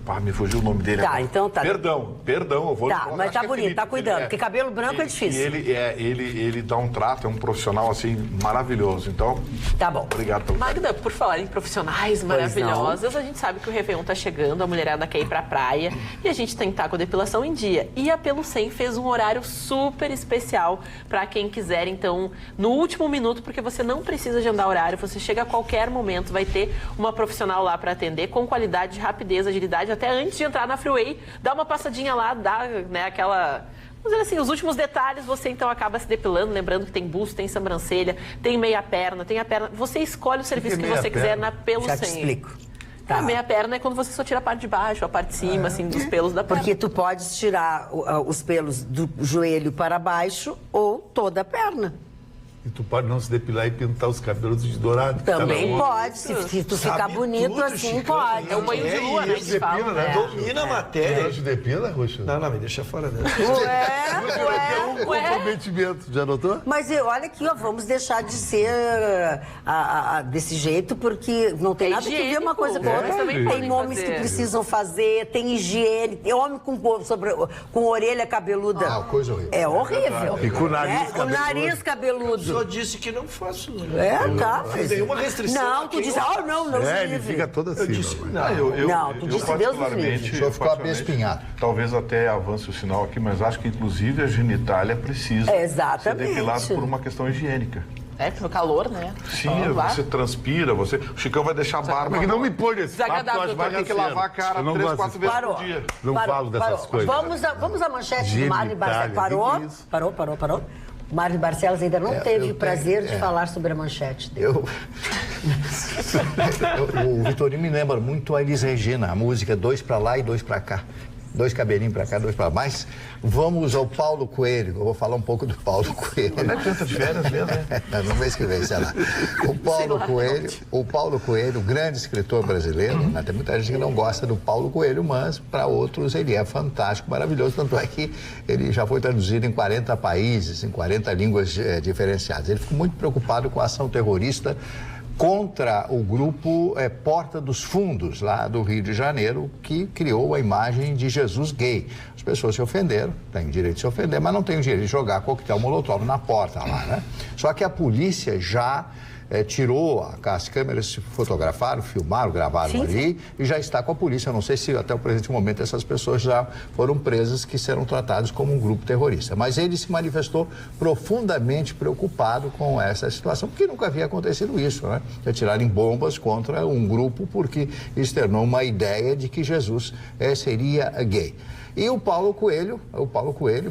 S2: lá, me fugiu o nome dele.
S1: Tá,
S2: agora.
S1: então tá.
S2: Perdão, eu vou...
S1: Tá, mas
S2: acho
S1: tá
S2: que é
S1: bonito,
S2: Felipe,
S1: tá cuidando,
S2: ele
S1: porque cabelo branco é difícil.
S2: E ele dá um trato, é um profissional, assim, maravilhoso. Então,
S1: Tá bom.
S2: obrigado pelo
S6: Magda, por falar em profissionais maravilhosas, a gente sabe que o Réveillon tá chegando, a mulherada quer ir pra praia e a gente tem que estar com a depilação em dia. E a Pelo 100 fez um horário super especial pra quem quiser, então, no último minuto, porque você não precisa agendar horário, você chega a qualquer momento, vai ter uma profissional lá pra atender com qualidade, rapidez, agilidade, até antes de entrar na Freeway, dá uma passadinha lá, dá, né, aquela... Vamos dizer assim, os últimos detalhes, você então acaba se depilando, lembrando que tem busto, tem sobrancelha, tem meia perna, tem a perna. Você escolhe o serviço que você quiser na Pelo 100.
S1: Já te explico.
S6: A meia perna é quando você só tira a parte de baixo, a parte de cima, assim, dos pelos da perna.
S1: Porque tu podes tirar os pelos do joelho para baixo ou toda a perna.
S7: E tu pode não se depilar e pintar os cabelos de dourado.
S1: Também pode, se tu ficar bonito
S3: tudo,
S1: assim,
S3: Chicão.
S1: pode.
S6: É um banho de lua, né, que fala.
S7: né?
S3: Domina a matéria.
S7: Te depila, Roxo?
S3: Não, me deixa fora dela.
S1: Ué.
S7: Comprometimento, já notou?
S1: Mas olha aqui, ó, vamos deixar de ser desse jeito, porque não tem
S6: É
S1: nada que ver uma
S6: higiênico,
S1: coisa com
S6: né?
S1: outra.
S6: Eles também
S1: Tem
S6: podem
S1: nomes
S6: fazer.
S1: que precisam fazer, tem higiene, tem homem com orelha cabeluda.
S4: coisa horrível.
S1: É horrível.
S7: E com o nariz
S1: O nariz cabeludo.
S3: Só disse que não faço.
S1: Tá.
S3: Não tem uma restrição.
S1: Não, tu disse, não se
S7: É, ele
S1: livre.
S7: fica todo assim.
S3: Eu disse,
S1: Não, tu disse Deus nos livre.
S4: O senhor ficou abespinhado.
S2: Talvez até avance o sinal aqui, mas acho que inclusive a genitália precisa
S1: É, exatamente.
S2: ser depilada por uma questão higiênica.
S6: É, pelo calor, né?
S2: Sim,
S6: Lá.
S2: você transpira, o Chicão vai deixar a barba.
S7: Mas não me põe nesse papo, que eu
S6: Desagradável,
S7: acho
S2: Vai ter que lavar a cara 3, 4 vezes
S1: Parou.
S2: por dia.
S7: Não falo dessas coisas.
S1: Vamos à manchete de Marli Barcelos.
S7: Genitália, que isso?
S1: Parou. Marli Barcelos ainda não teve o prazer de falar sobre a manchete dele.
S4: O Vitorino me lembra muito a Elis Regina, a música 2 pra lá e 2 pra cá. 2 cabelinhos pra cá, 2 pra lá. Mas vamos ao Paulo Coelho. Eu vou falar um pouco do Paulo Coelho.
S2: Quando é que tenta de férias mesmo, né?
S4: No mês que vem, sei lá. O Paulo Coelho, grande escritor brasileiro, né? Tem muita gente que não gosta do Paulo Coelho, mas para outros ele é fantástico, maravilhoso. Tanto é que ele já foi traduzido em 40 países, em 40 línguas diferenciadas. Ele ficou muito preocupado com a ação terrorista contra o grupo Porta dos Fundos, lá do Rio de Janeiro, que criou a imagem de Jesus gay. As pessoas se ofenderam, têm direito de se ofender, mas não têm o direito de jogar coquetel molotov na porta lá, né? Só que a polícia já tirou, as câmeras se fotografaram, filmaram, gravaram ali e já está com a polícia. Eu não sei se até o presente momento essas pessoas já foram presas, que serão tratadas como um grupo terrorista. Mas ele se manifestou profundamente preocupado com essa situação, porque nunca havia acontecido isso, né? Atirarem bombas contra um grupo porque externou uma ideia de que Jesus seria gay. E o Paulo Coelho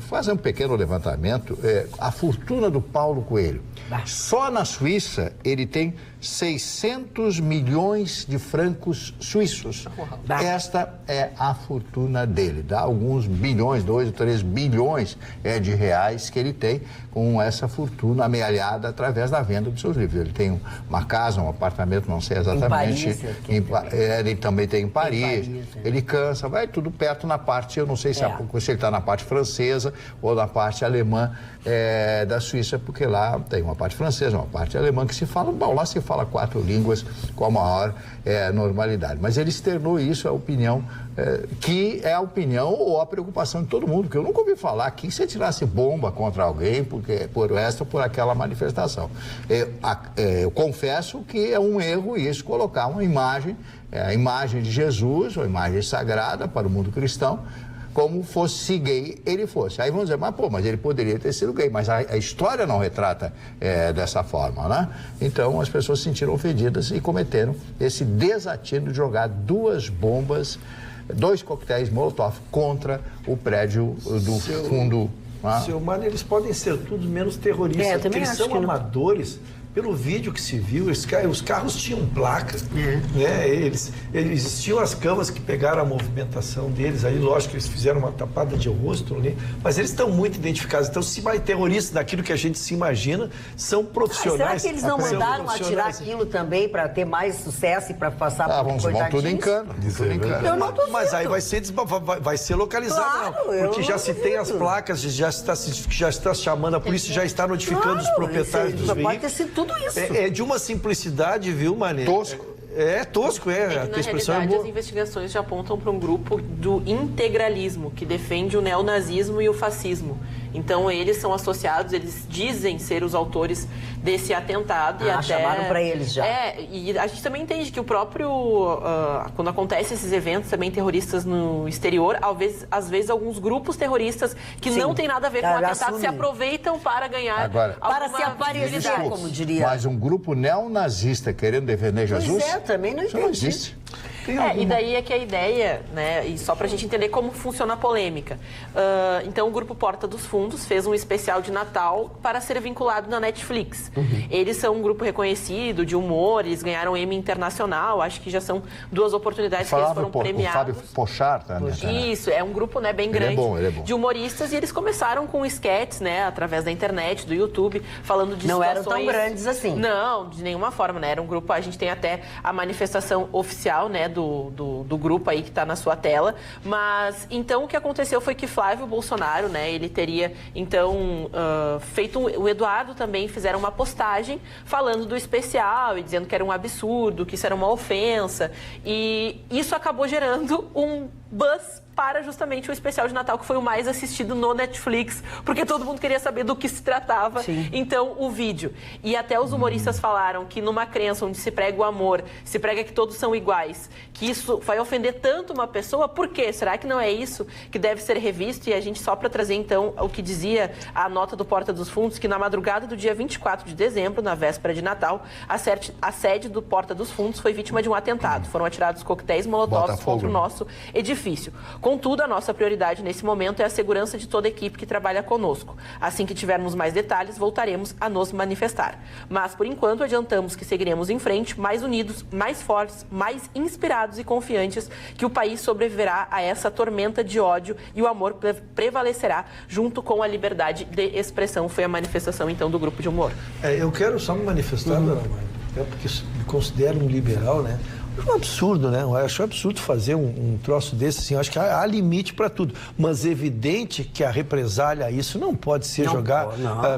S4: faz um pequeno levantamento, a fortuna do Paulo Coelho. Só na Suíça ele tem 600 milhões de francos suíços. Esta é a fortuna dele. Dá alguns bilhões, 2 ou 3 bilhões de reais que ele tem com essa fortuna amealhada através da venda dos seus livros. Ele tem uma casa, um apartamento, não sei exatamente.
S1: Em Paris,
S4: ele também tem em Paris. Ele cansa, vai tudo perto na parte, eu não sei se ele está na parte francesa ou na parte alemã da Suíça, porque lá tem uma parte francesa, uma parte alemã que se fala, bom, lá se fala 4 línguas com a maior normalidade. Mas ele externou isso, a opinião, que é a opinião ou a preocupação de todo mundo, porque eu nunca ouvi falar que se tirasse bomba contra alguém por esta ou por aquela manifestação. Eu confesso que é um erro isso, colocar uma imagem, a imagem de Jesus, uma imagem sagrada para o mundo cristão, como fosse gay ele fosse. Aí vamos dizer, mas ele poderia ter sido gay, mas a história não retrata dessa forma, né? Então as pessoas se sentiram ofendidas e cometeram esse desatino de jogar 2 bombas, 2 coquetéis molotov contra o prédio do fundo.
S3: Seu Mário, eles podem ser tudo menos terroristas,
S1: eu
S3: porque
S1: também
S3: eles
S1: acho
S3: são
S1: que não.
S3: amadores. Pelo vídeo que se viu, os carros tinham placa, né? Existiam as câmeras que pegaram a movimentação deles, aí lógico que eles fizeram uma tapada de rosto ali, mas eles estão muito identificados. Então, se mais terroristas daquilo que a gente se imagina, são profissionais.
S1: Será que eles não
S3: são
S1: mandaram atirar
S3: profissionais.
S1: aquilo também para ter mais sucesso e para passar por
S4: Vão tudo em cano.
S1: Eu não duvido.
S3: Mas aí vai ser localizado,
S1: Claro,
S3: não, porque já se tem as
S1: duvido.
S3: placas, já está chamando a polícia, já está notificando os proprietários dos
S1: Pode ter
S3: veículos.
S1: sido tudo isso.
S3: É de uma simplicidade, viu, Mané?
S4: Tosco.
S3: Tosco,
S6: É que,
S3: a
S6: na
S3: expressão é
S6: realidade,
S3: boa.
S6: as investigações já apontam para um grupo do integralismo, que defende o neonazismo e o fascismo. Então, eles são associados, eles dizem ser os autores desse atentado. E até
S1: chamaram para eles já.
S6: E a gente também entende que o próprio... quando acontecem esses eventos também terroristas no exterior, às vezes alguns grupos terroristas que
S1: Sim.
S6: não tem nada a ver com o
S1: Agora
S6: atentado se
S1: assumem.
S6: aproveitam para ganhar
S4: Agora,
S1: para
S6: alguma
S1: se aparecer,
S6: visibilidade.
S1: como diria.
S4: Mas um grupo neonazista querendo defender Jesus?
S1: Pois é, também não
S4: Isso não
S1: entendi.
S4: existe.
S6: E daí é que a ideia, né, e só para a gente entender como funciona a polêmica. Então, o Grupo Porta dos Fundos fez um especial de Natal para ser vinculado na Netflix. Eles são um grupo reconhecido de humor, eles ganharam Emmy Internacional, acho que já são 2 oportunidades que eles foram premiados.
S4: O Fábio Pochar, né?
S6: Isso, é um grupo, né, bem grande de humoristas, e eles começaram com sketches, né, através da internet, do YouTube, falando de
S1: não
S6: situações...
S1: eram tão grandes assim.
S6: Não, de nenhuma forma, né? Era um grupo, a gente tem até a manifestação oficial, né, do grupo aí que está na sua tela. Mas, então, o que aconteceu foi que Flávio Bolsonaro, né, ele teria, então, feito... O Eduardo também fizeram uma postagem falando do especial e dizendo que era um absurdo, que isso era uma ofensa. E isso acabou gerando um buzz para justamente o especial de Natal, que foi o mais assistido no Netflix, porque todo mundo queria saber do que se tratava.
S1: Sim.
S6: Então, o vídeo. E até os humoristas falaram que numa crença onde se prega o amor, se prega que todos são iguais, que isso vai ofender tanto uma pessoa, por quê? Será que não é isso que deve ser revisto? E a gente, só para trazer, então, o que dizia a nota do Porta dos Fundos, que na madrugada do dia 24 de dezembro, na véspera de Natal, a sede do Porta dos Fundos foi vítima de um atentado. Foram atirados coquetéis molotov contra o nosso edifício. Contudo, a nossa prioridade nesse momento é a segurança de toda a equipe que trabalha conosco. Assim que tivermos mais detalhes, voltaremos a nos manifestar. Mas, por enquanto, adiantamos que seguiremos em frente, mais unidos, mais fortes, mais inspirados e confiantes que o país sobreviverá a essa tormenta de ódio e o amor prevalecerá junto com a liberdade de expressão. Foi a manifestação, então, do grupo de humor.
S3: Eu quero só me manifestar, dona Maria, porque me considero um liberal, né? É um absurdo, né? Eu acho absurdo fazer um troço desse, assim. Eu acho que há limite para tudo. Mas é evidente que a represália a isso não pode ser jogar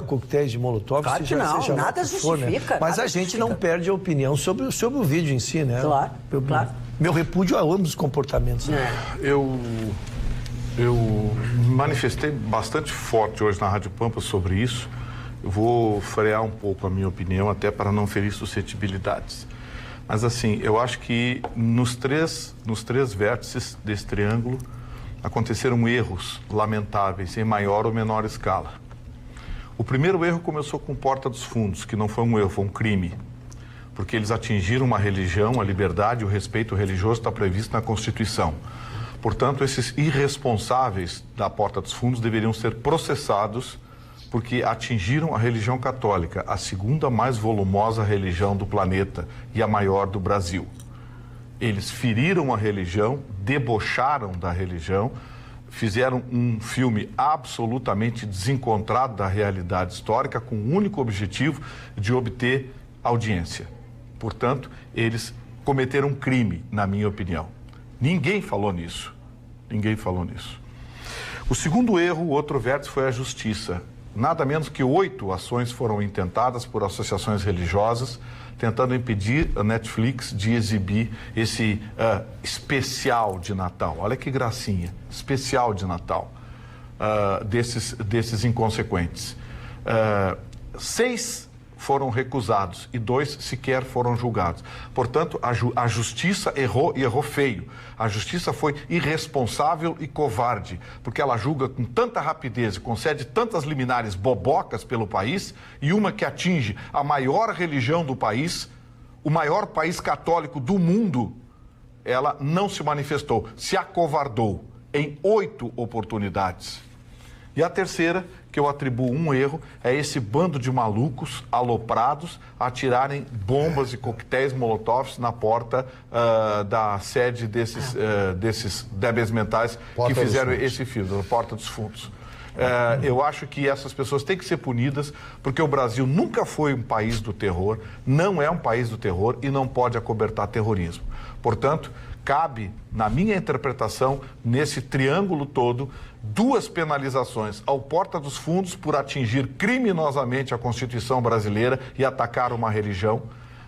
S3: coquetéis de molotov.
S1: Claro que não, nada justifica.
S3: Né? Mas a gente não perde a opinião sobre o vídeo em si, né?
S1: Claro, claro.
S3: Meu repúdio a ambos os comportamentos.
S2: Eu manifestei bastante forte hoje na Rádio Pampa sobre isso. Eu vou frear um pouco a minha opinião, até para não ferir suscetibilidades. Mas, assim, eu acho que nos três vértices desse triângulo aconteceram erros lamentáveis em maior ou menor escala. O primeiro erro começou com Porta dos Fundos, que não foi um erro, foi um crime. Porque eles atingiram uma religião, a liberdade, o respeito religioso está previsto na Constituição. Portanto, esses irresponsáveis da Porta dos Fundos deveriam ser processados porque atingiram a religião católica, a segunda mais volumosa religião do planeta e a maior do Brasil. Eles feriram a religião, debocharam da religião, fizeram um filme absolutamente desencontrado da realidade histórica, com o único objetivo de obter audiência. Portanto, eles cometeram um crime, na minha opinião. Ninguém falou nisso. Ninguém falou nisso. O segundo erro, o outro vértice, foi a justiça. Nada menos que 8 ações foram intentadas por associações religiosas, tentando impedir a Netflix de exibir esse especial de Natal. Olha que gracinha, especial de Natal, desses inconsequentes. 6 foram recusados e 2 sequer foram julgados. Portanto, a justiça errou e errou feio. A justiça foi irresponsável e covarde, porque ela julga com tanta rapidez e concede tantas liminares bobocas pelo país, e uma que atinge a maior religião do país, o maior país católico do mundo, ela não se manifestou, se acovardou em 8 oportunidades. E a terceira, que eu atribuo um erro, é esse bando de malucos aloprados atirarem bombas e coquetéis molotovs na porta da sede desses débeis mentais que fizeram esse filme, da Porta dos Fundos. Eu acho que essas pessoas têm que ser punidas, porque o Brasil nunca foi um país do terror, não é um país do terror e não pode acobertar terrorismo. Portanto, cabe, na minha interpretação, nesse triângulo todo, 2 penalizações ao Porta dos Fundos por atingir criminosamente a Constituição brasileira e atacar uma religião,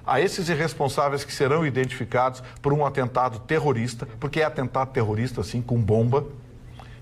S2: a esses irresponsáveis que serão identificados por um atentado terrorista, porque é atentado terrorista, assim, com bomba,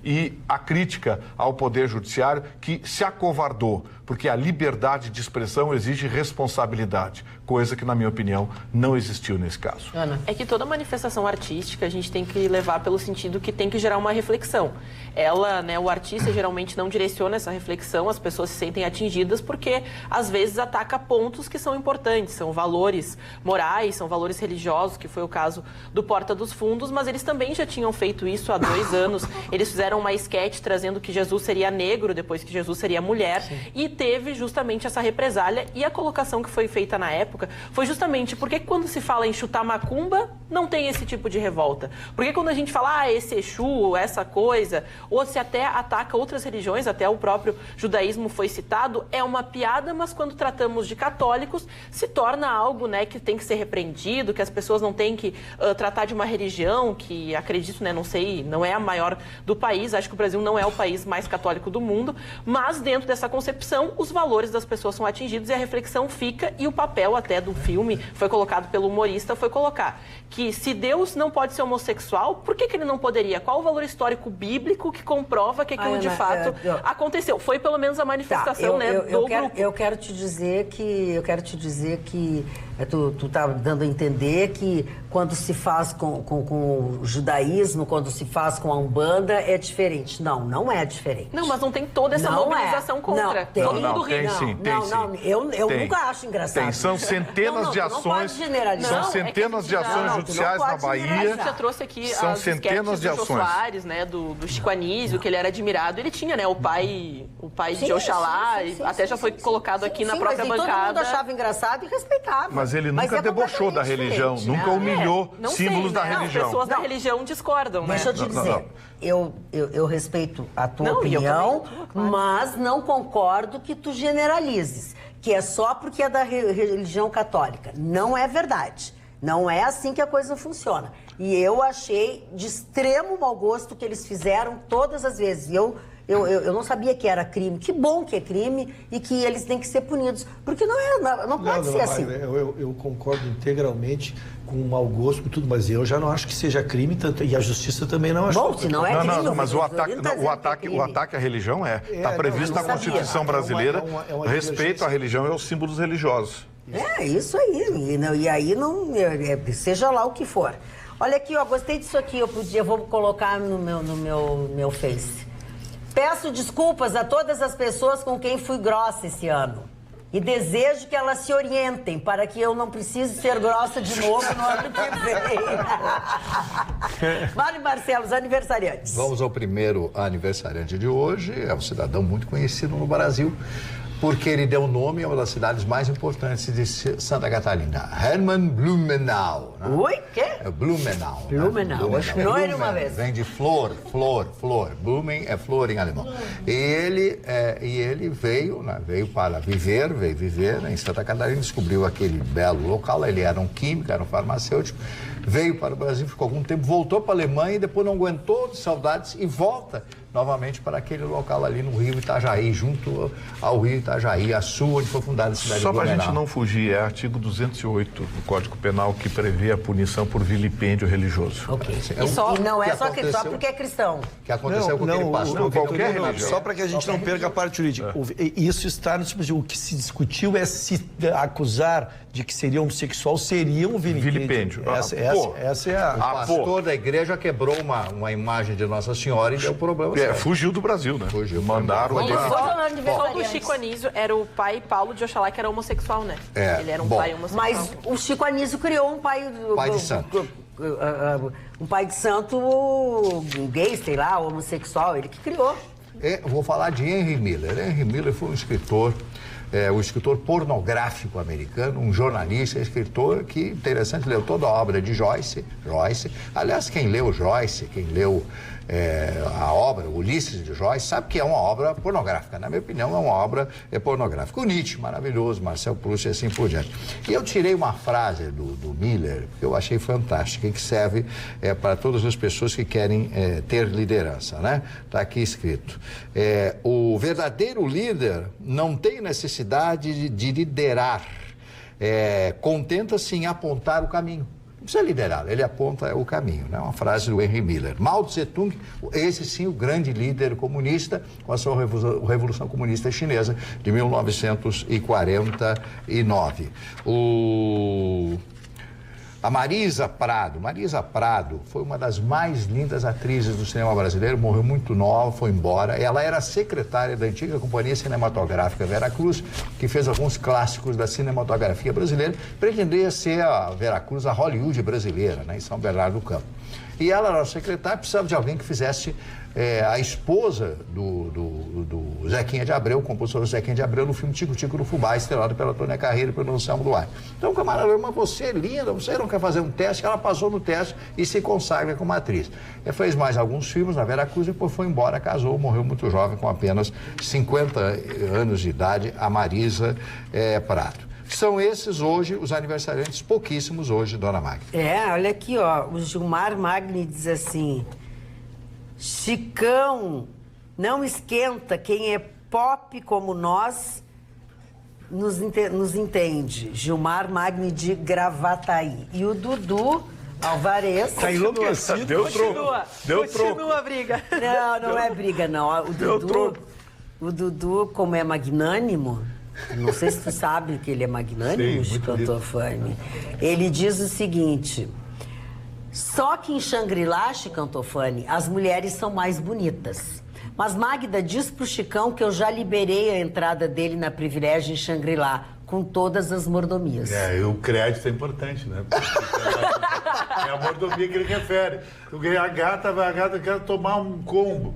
S2: e a crítica ao Poder Judiciário que se acovardou, porque a liberdade de expressão exige responsabilidade, coisa que, na minha opinião, não existiu nesse caso.
S1: Ana.
S6: É que toda manifestação artística a gente tem que levar pelo sentido que tem que gerar uma reflexão. Ela, né, o artista geralmente não direciona essa reflexão, as pessoas se sentem atingidas porque, às vezes, ataca pontos que são importantes, são valores morais, são valores religiosos, que foi o caso do Porta dos Fundos, mas eles também já tinham feito isso há 2 anos. Eles fizeram uma esquete trazendo que Jesus seria negro, depois que Jesus seria mulher, e teve justamente essa represália, e a colocação que foi feita na época foi justamente porque quando se fala em chutar macumba, não tem esse tipo de revolta. Porque quando a gente fala, esse Exu, essa coisa, ou se até ataca outras religiões, até o próprio judaísmo foi citado, é uma piada, mas quando tratamos de católicos, se torna algo, né, que tem que ser repreendido, que as pessoas não têm que tratar de uma religião que, acredito, né, não sei, não é a maior do país, acho que o Brasil não é o país mais católico do mundo, mas dentro dessa concepção, os valores das pessoas são atingidos e a reflexão fica, e o papel até do filme foi colocado pelo humorista, foi colocar que se Deus não pode ser homossexual, por que ele não poderia? Qual o valor histórico bíblico que comprova que aquilo de fato aconteceu? Foi pelo menos a manifestação, do grupo.
S1: Eu quero te dizer que tu tá dando a entender que quando se faz com o judaísmo, quando se faz com a Umbanda, é diferente. Não é diferente.
S6: Não, mas não tem toda essa mobilização contra.
S1: Não,
S6: todo mundo ri.
S2: Tem sim.
S1: Eu nunca acho engraçado.
S2: Tem, são centenas de ações. São centenas de ações judiciais na Bahia.
S6: A gente já trouxe aqui
S2: são
S6: as
S2: centenas de
S6: do Jô
S2: ações.
S6: Soares, né, do Chico Anísio, que ele era admirado. Ele tinha, né, o pai de Oxalá, até já foi colocado aqui na própria bancada.
S1: Todo mundo achava engraçado e respeitava.
S2: Mas ele nunca debochou da religião, nunca humilhou símbolos da religião.
S6: As pessoas da religião discordam, né?
S1: Deixa eu te dizer, eu respeito a tua opinião, mas não concordo que tu generalizes, que é só porque é da religião católica. Não é verdade. Não é assim que a coisa funciona. E eu achei de extremo mau gosto que eles fizeram todas as vezes. Eu não sabia que era crime. Que bom que é crime e que eles têm que ser punidos. Porque não pode ser assim.
S3: Eu concordo integralmente com o mau gosto e tudo, mas eu já não acho que seja crime, tanto, e a justiça também não acha.
S1: Bom, se não é crime...
S2: Não, mas o ataque à religião está previsto na Constituição brasileira. Respeito à religião e aos símbolos religiosos.
S1: É, isso aí. E aí não... seja lá o que for. Olha aqui, gostei disso aqui. Eu vou colocar no meu Face. Peço desculpas a todas as pessoas com quem fui grossa esse ano. E desejo que elas se orientem para que eu não precise ser grossa de novo no ano que vem. Mário Marcelo, os aniversariantes.
S4: Vamos ao primeiro aniversariante de hoje. É um cidadão muito conhecido no Brasil, porque ele deu nome a uma das cidades mais importantes de Santa Catarina, Hermann Blumenau. Né?
S1: Oi? Quê?
S4: É Blumenau.
S1: Blumenau. Não era uma vez.
S4: Vem de flor. Blumen é flor em alemão. E ele veio para viver, em Santa Catarina, descobriu aquele belo local. Ele era um químico, era um farmacêutico, veio para o Brasil, ficou algum tempo, voltou para a Alemanha e depois não aguentou de saudades e volta novamente para aquele local ali no Rio Itajaí, junto ao Rio Itajaí, a sul, onde foi fundada a cidade de Blumenau.
S2: Só para a gente não fugir, é artigo 208 do Código Penal que prevê a punição por vilipêndio religioso.
S1: Ok. E não é só porque é cristão.
S4: Que aconteceu com aquele pastor.
S2: Qualquer religião.
S3: Só para que a gente não perca a parte jurídica. Isso está no tipo de... O que se discutiu é se acusar de que seria homossexual seria um vilipêndio. Essa é a...
S4: O pastor da igreja quebrou uma imagem de Nossa Senhora e deu problema.
S2: Fugiu do Brasil, né? Mandaram
S6: Só do Chico Anísio era o pai Paulo de Oxalá, que era homossexual, né? Ele era um pai homossexual.
S1: Mas o Chico Anísio criou um pai
S4: de santo.
S1: Um pai de santo gay, sei lá, homossexual, ele que criou.
S4: Vou falar de Henry Miller. Henry Miller foi um escritor, o escritor pornográfico americano, um jornalista, escritor que, interessante, leu toda a obra de Joyce. Aliás, quem leu Joyce, quem leu a obra Ulisses de Joyce, sabe que é uma obra pornográfica. Na minha opinião, é uma obra pornográfica. O Nietzsche, maravilhoso, Marcel Proust e assim por diante. E eu tirei uma frase do Miller, que eu achei fantástica, e que serve para todas as pessoas que querem ter liderança, né? Está aqui escrito. O verdadeiro líder não tem necessidade de liderar, contenta-se em apontar o caminho. precisa liderar, ele aponta o caminho, né? Uma frase do Henry Miller. Mao Tse-tung, esse sim, o grande líder comunista, com a sua Revolução Comunista Chinesa de 1949. A Marisa Prado foi uma das mais lindas atrizes do cinema brasileiro, morreu muito nova, foi embora. Ela era secretária da antiga Companhia Cinematográfica Veracruz, que fez alguns clássicos da cinematografia brasileira, pretendia ser a Veracruz, a Hollywood brasileira, né, em São Bernardo do Campo. E ela era secretária, precisava de alguém que fizesse a esposa do Zequinha de Abreu, o compositor Zequinha de Abreu, no filme Tico Tico no Fubá, estrelado pela Tônia Carreiro e pelo Anselmo Duarte. Então o camarada falou, mas você é linda, você não quer fazer um teste? Ela passou no teste e se consagra como atriz. Ela fez mais alguns filmes na Veracruz e depois foi embora, casou, morreu muito jovem, com apenas 50 anos de idade, a Marisa Prado. São esses hoje os aniversariantes, pouquíssimos hoje, dona Magda.
S1: Olha aqui, ó, o Gilmar Magni diz assim: Chicão, não esquenta, quem é pop como nós nos entende. Gilmar Magni de Gravataí. E o Dudu Alvarez...
S3: Tá enlouquecido.
S6: Deu troco. Continua a briga.
S1: Não é briga, não. O Dudu, como é magnânimo, não sei se tu sabe que ele é magnânimo, Cantofani. Ele diz o seguinte: só que em Xangri-Lá, Cantofani, as mulheres são mais bonitas. Mas Magda, diz pro Chicão que eu já liberei a entrada dele na Privilégio em Xangri-Lá, com todas as mordomias.
S7: O crédito é importante, né? É a mordomia que ele refere. Eu ganhei a gata quer tomar um combo.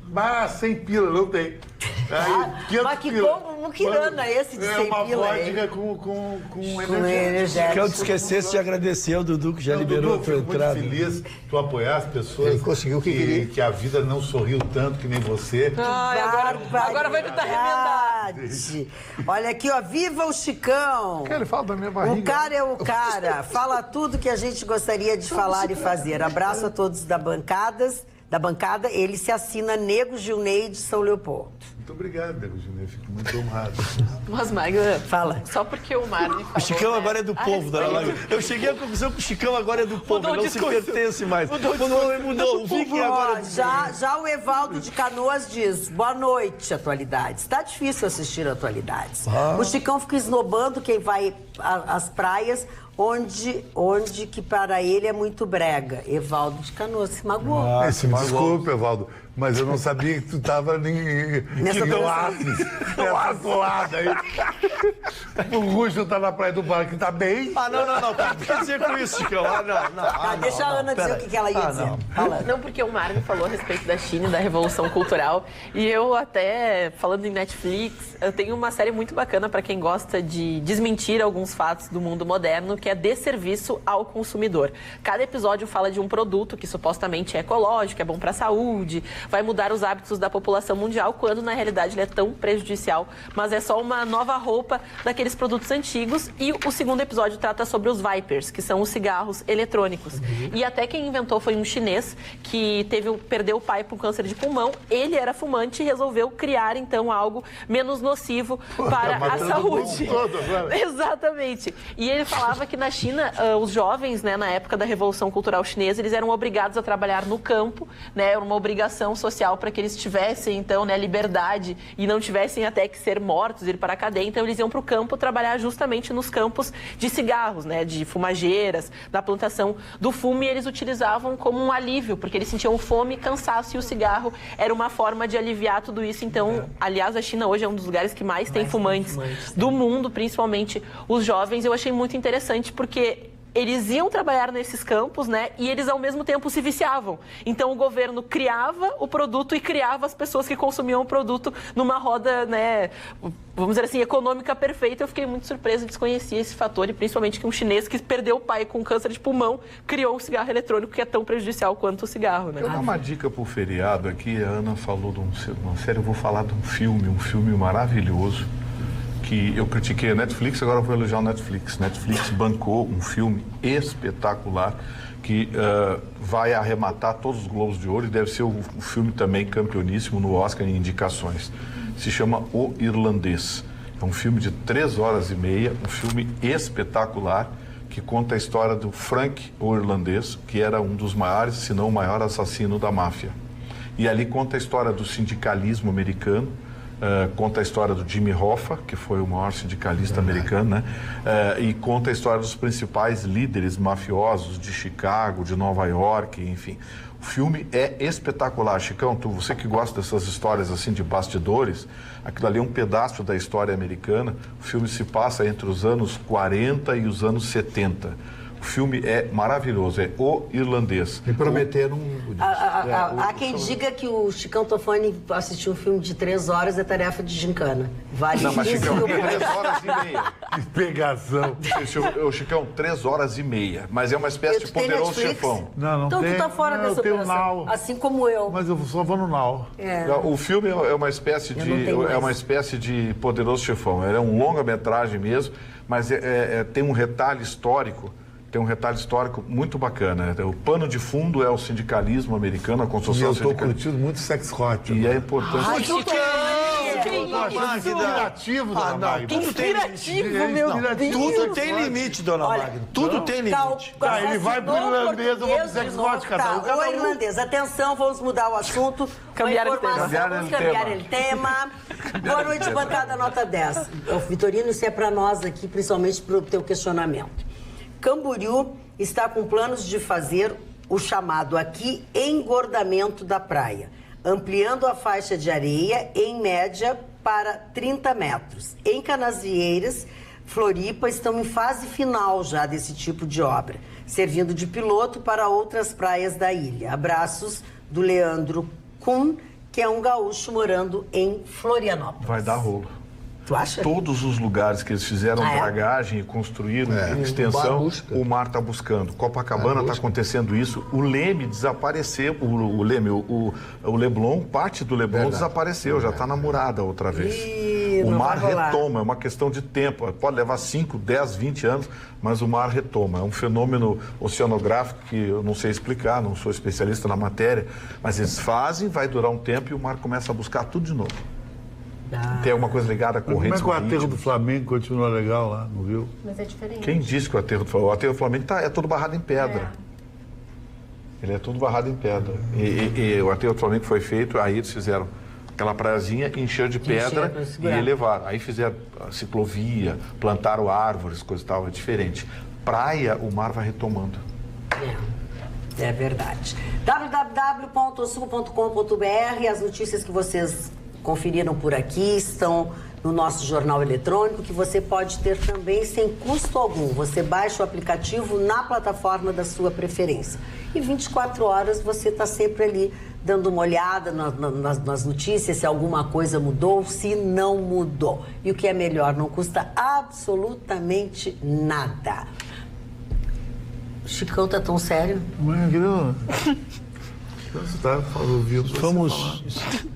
S7: Mas 100 pila, não tem. Aí,
S1: mas que combo muquirana esse de 100 pila?
S7: É uma vodka com energético.
S3: Que eu te esquecesse de agradecer ao Dudu, que já liberou a tua entrada.
S7: Muito feliz tu apoiar as pessoas.
S4: Ele conseguiu o que queria.
S7: Que a vida não sorriu tanto que nem você.
S6: Agora vai tentar remendar.
S1: Olha aqui, ó, viva o Chicão.
S2: Ele fala da minha barriga.
S1: O cara é o cara. Fala tudo que a gente gostaria de falar e fazer. Abraço a todos da bancada, ele se assina Nego Gilney de São Leopoldo.
S7: Muito obrigado, Nego Gilney, fico muito honrado.
S6: Mas, Magda,
S1: fala.
S6: Só porque o Marne falou...
S3: O Chicão agora é do povo, dona Magda. Eu cheguei à conclusão que o Chicão agora é do povo, ele não se pertence mais. Mudou. O Viking agora é do povo.
S1: Já o Evaldo de Canoas diz, boa noite, Atualidades. Tá difícil assistir Atualidades. O Chicão fica esnobando quem vai às praias, onde que para ele é muito brega. Evaldo de Canoas se magoou.
S7: Desculpa, Evaldo, mas eu não sabia que tu estava
S1: nessa
S7: toada aí. O Russo tá na Praia do Bar, que tá bem.
S3: Não. O que quer dizer com isso, Chicão?
S1: Deixa a Ana dizer o que ela ia dizer.
S6: Não, porque o Marne falou a respeito da China e da Revolução Cultural. E eu até, falando em Netflix, eu tenho uma série muito bacana para quem gosta de desmentir alguns fatos do mundo moderno, que é Desserviço ao Consumidor. Cada episódio fala de um produto que supostamente é ecológico, é bom para a saúde, vai mudar os hábitos da população mundial, quando na realidade ele é tão prejudicial, mas é só uma nova roupa daqueles produtos antigos. E o segundo episódio trata sobre os Vipers, que são os cigarros eletrônicos. E até quem inventou foi um chinês que perdeu o pai por câncer de pulmão. Ele era fumante e resolveu criar então algo menos nocivo para a saúde. Exatamente. E ele falava que na China, os jovens, né, na época da Revolução Cultural Chinesa, eles eram obrigados a trabalhar no campo, né, era uma obrigação social para que eles tivessem, então, né, liberdade e não tivessem até que ser mortos, ir para a cadeia. Então, eles iam para o campo trabalhar justamente nos campos de cigarros, né, de fumageiras, da plantação do fumo, e eles utilizavam como um alívio, porque eles sentiam fome, cansaço, e o cigarro era uma forma de aliviar tudo isso. Então, aliás, a China hoje é um dos lugares que mais tem fumantes do mundo, principalmente os jovens. Eu achei muito interessante porque eles iam trabalhar nesses campos, né? E eles, ao mesmo tempo, se viciavam. Então, o governo criava o produto e criava as pessoas que consumiam o produto numa roda, né? Vamos dizer assim, econômica perfeita. Eu fiquei muito surpresa, desconhecia esse fator. E, principalmente, que um chinês que perdeu o pai com câncer de pulmão criou um cigarro eletrônico que é tão prejudicial quanto o cigarro, né?
S2: Eu dou uma dica pro feriado aqui. A Ana falou de uma série. Eu vou falar de um filme maravilhoso, que eu critiquei a Netflix, agora eu vou elogiar o Netflix. Netflix bancou um filme espetacular que vai arrematar todos os Globos de Ouro e deve ser o filme também campeoníssimo no Oscar em indicações. Se chama O Irlandês. É um filme de 3 horas e meia, um filme espetacular que conta a história do Frank, o irlandês, que era um dos maiores, se não o maior assassino da máfia. E ali conta a história do sindicalismo americano, conta a história do Jimmy Hoffa, que foi o maior sindicalista americano, né? E conta a história dos principais líderes mafiosos de Chicago, de Nova York, enfim. O filme é espetacular, Chicão. Você que gosta dessas histórias assim de bastidores, aquilo ali é um pedaço da história americana. O filme se passa entre os anos 40 e os anos 70. O filme é maravilhoso, é O Irlandês.
S4: Me prometeram
S1: Há quem diga que o Chicão Tofani assistir um filme de 3 horas é tarefa de gincana. Vale
S2: Não, mas
S1: 15
S2: Chicão,
S1: mil
S2: 3 horas e meia.
S7: Que pegação.
S2: O Chicão, 3 horas e meia. Mas é uma espécie de
S1: Tu tem
S2: Poderoso
S1: Netflix?
S2: Chefão.
S7: Não
S1: Então
S7: tem.
S1: tu tá fora
S7: Não,
S1: dessa
S7: eu tenho
S1: operação.
S7: Now.
S1: Assim como eu.
S7: Mas eu só vou no Now.
S2: O filme é uma espécie
S1: Eu não tenho mais.
S2: uma espécie de Poderoso Chefão. Ele é um longa-metragem mesmo, mas tem um retalho histórico. Tem um retalho histórico muito bacana. O pano de fundo é o sindicalismo americano, a
S7: E
S2: construção
S7: eu tô
S2: sindicalista.
S7: curtindo muito sex hot.
S2: E é importante.
S7: Inspirativo, dona Magda.
S3: Tudo tem
S6: Inspirativo, meu Deus.
S3: Tudo tem limite, dona
S1: Olha,
S3: Magda. Tudo tem limite.
S7: Tá, ele vai pro irlandês, eu vou pro sex hot, cada um.
S1: O irlandês. Atenção, vamos mudar o assunto.
S6: Cambiar
S1: Uma
S6: o tema.
S1: informação, vamos cambiar o tema. Boa noite, bancada nota 10. Vitorino, isso é para nós aqui, principalmente para o teu questionamento. Camboriú está com planos de fazer o chamado aqui engordamento da praia, ampliando a faixa de areia em média para 30 metros. Em Canasvieiras, Floripa estão em fase final já desse tipo de obra, servindo de piloto para outras praias da ilha. Abraços do Leandro Kuhn, que é um gaúcho morando em Florianópolis.
S2: Vai dar rolo.
S1: Tu acha?
S2: Todos os lugares que eles fizeram
S1: Ah, é?
S2: dragagem e construíram
S4: o
S2: extensão,
S4: mar busca.
S2: o mar está buscando. Copacabana está acontecendo isso. O Leme desapareceu. O Leblon, parte do Leblon desapareceu, já está namorada outra vez.
S1: Ih,
S2: O
S1: não
S2: mar
S1: vai rolar.
S2: retoma, é uma questão de tempo. Pode levar 5, 10, 20 anos, mas o mar retoma. É um fenômeno oceanográfico que eu não sei explicar, não sou especialista na matéria, mas eles fazem, vai durar um tempo e o mar começa a buscar tudo de novo. Tem alguma coisa ligada a
S7: Como é
S2: correntes
S7: que o aterro
S2: marítimas?
S7: do Flamengo continua legal lá no Rio?
S5: Mas é diferente.
S2: Quem disse que o aterro do Flamengo é todo barrado em pedra? Ele é todo barrado em pedra. E o aterro do Flamengo foi feito, aí eles fizeram aquela praiazinha, encheram de pedra
S1: pra
S2: e
S1: segurar.
S2: elevaram. Aí fizeram a ciclovia, plantaram árvores, coisa e tal, é diferente. Praia, o mar vai retomando.
S1: É verdade. www.sul.com.br. As notícias que vocês conferiram por aqui estão no nosso jornal eletrônico, que você pode ter também sem custo algum. Você baixa o aplicativo na plataforma da sua preferência. E 24 horas você está sempre ali dando uma olhada nas notícias, se alguma coisa mudou, se não mudou. E o que é melhor, não custa absolutamente nada. O Chicão tá tão sério?
S7: Mas, querido, você tá ouvindo você
S3: Vamos.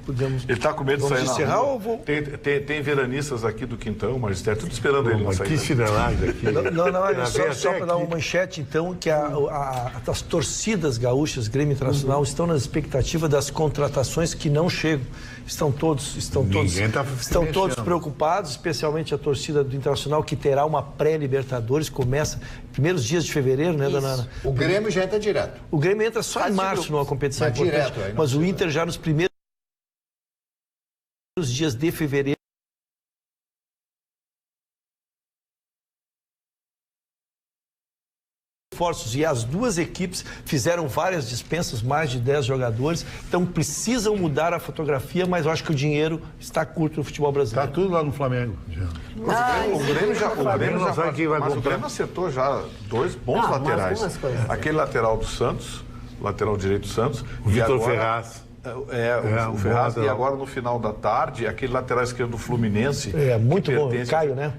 S3: Podemos.
S2: Ele está com medo de
S3: Vamos
S2: sair na
S3: encerrar
S2: rua.
S3: ou vou-
S2: Tem veranistas aqui do Quintão, Magistério, tudo esperando ele na
S7: Mas que
S2: saída.
S7: chinelagem aqui.
S3: Não, olha,
S7: Ela
S3: só,
S7: veio
S3: só
S7: até
S3: para dar
S7: aqui.
S3: uma manchete, então, que as torcidas gaúchas, Grêmio Internacional, estão na expectativa das contratações que não chegam. Estão todos
S7: tá se mexendo.
S3: preocupados, especialmente a torcida do Internacional, que terá uma pré-Libertadores, começa primeiros dias de fevereiro, né, dona Ana?
S4: O Grêmio já entra direto.
S3: O Grêmio entra só em março numa competição
S4: Mas
S3: importante,
S4: direto, aí não
S3: mas o
S4: precisa.
S3: Inter já nos primeiros dias de fevereiro reforços, e as duas equipes fizeram várias dispensas, mais de 10 jogadores, então precisam mudar a fotografia, mas eu acho que o dinheiro está curto no futebol
S7: Tá
S3: brasileiro.
S7: tudo lá no Flamengo. Já.
S2: O Grêmio
S7: não sabe quem vai
S2: mas o
S7: comprar.
S2: Grêmio acertou já 2 bons
S1: Ah,
S2: laterais.
S1: umas coisas.
S2: Aquele lateral do Santos, lateral direito do Santos.
S7: O
S2: e
S7: Vitor
S2: agora-
S7: Ferraz.
S2: o
S7: um
S2: Ferraz.
S7: bom
S2: E
S7: lateral.
S2: agora no final da tarde, aquele lateral esquerdo do Fluminense.
S3: É, muito
S2: que
S3: bom,
S2: pertence-
S3: Caio, né?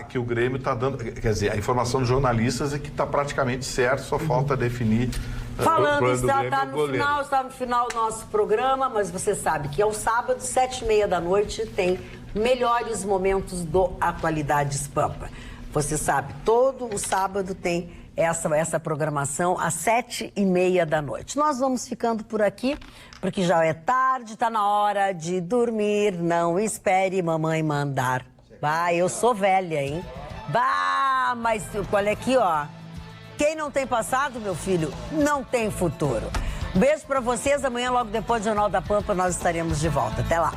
S2: Que o Grêmio está dando. Quer dizer, a informação dos jornalistas é que está praticamente certo, só falta definir.
S1: Falando,
S7: plano do
S1: está
S7: Grêmio é o goleiro.
S1: no final do nosso programa, mas você sabe que ao sábado, 7h30 da noite, tem melhores momentos do Atualidades Pampa. Você sabe, todo o sábado tem essa programação às 7h30 da noite. Nós vamos ficando por aqui, porque já é tarde, está na hora de dormir. Não espere mamãe mandar. Bah, eu sou velha, hein? Bah, Ah, mas olha aqui, ó. Quem não tem passado, meu filho, não tem futuro. Um beijo pra vocês. Amanhã, logo depois do Jornal da Pampa, nós estaremos de volta. Até lá.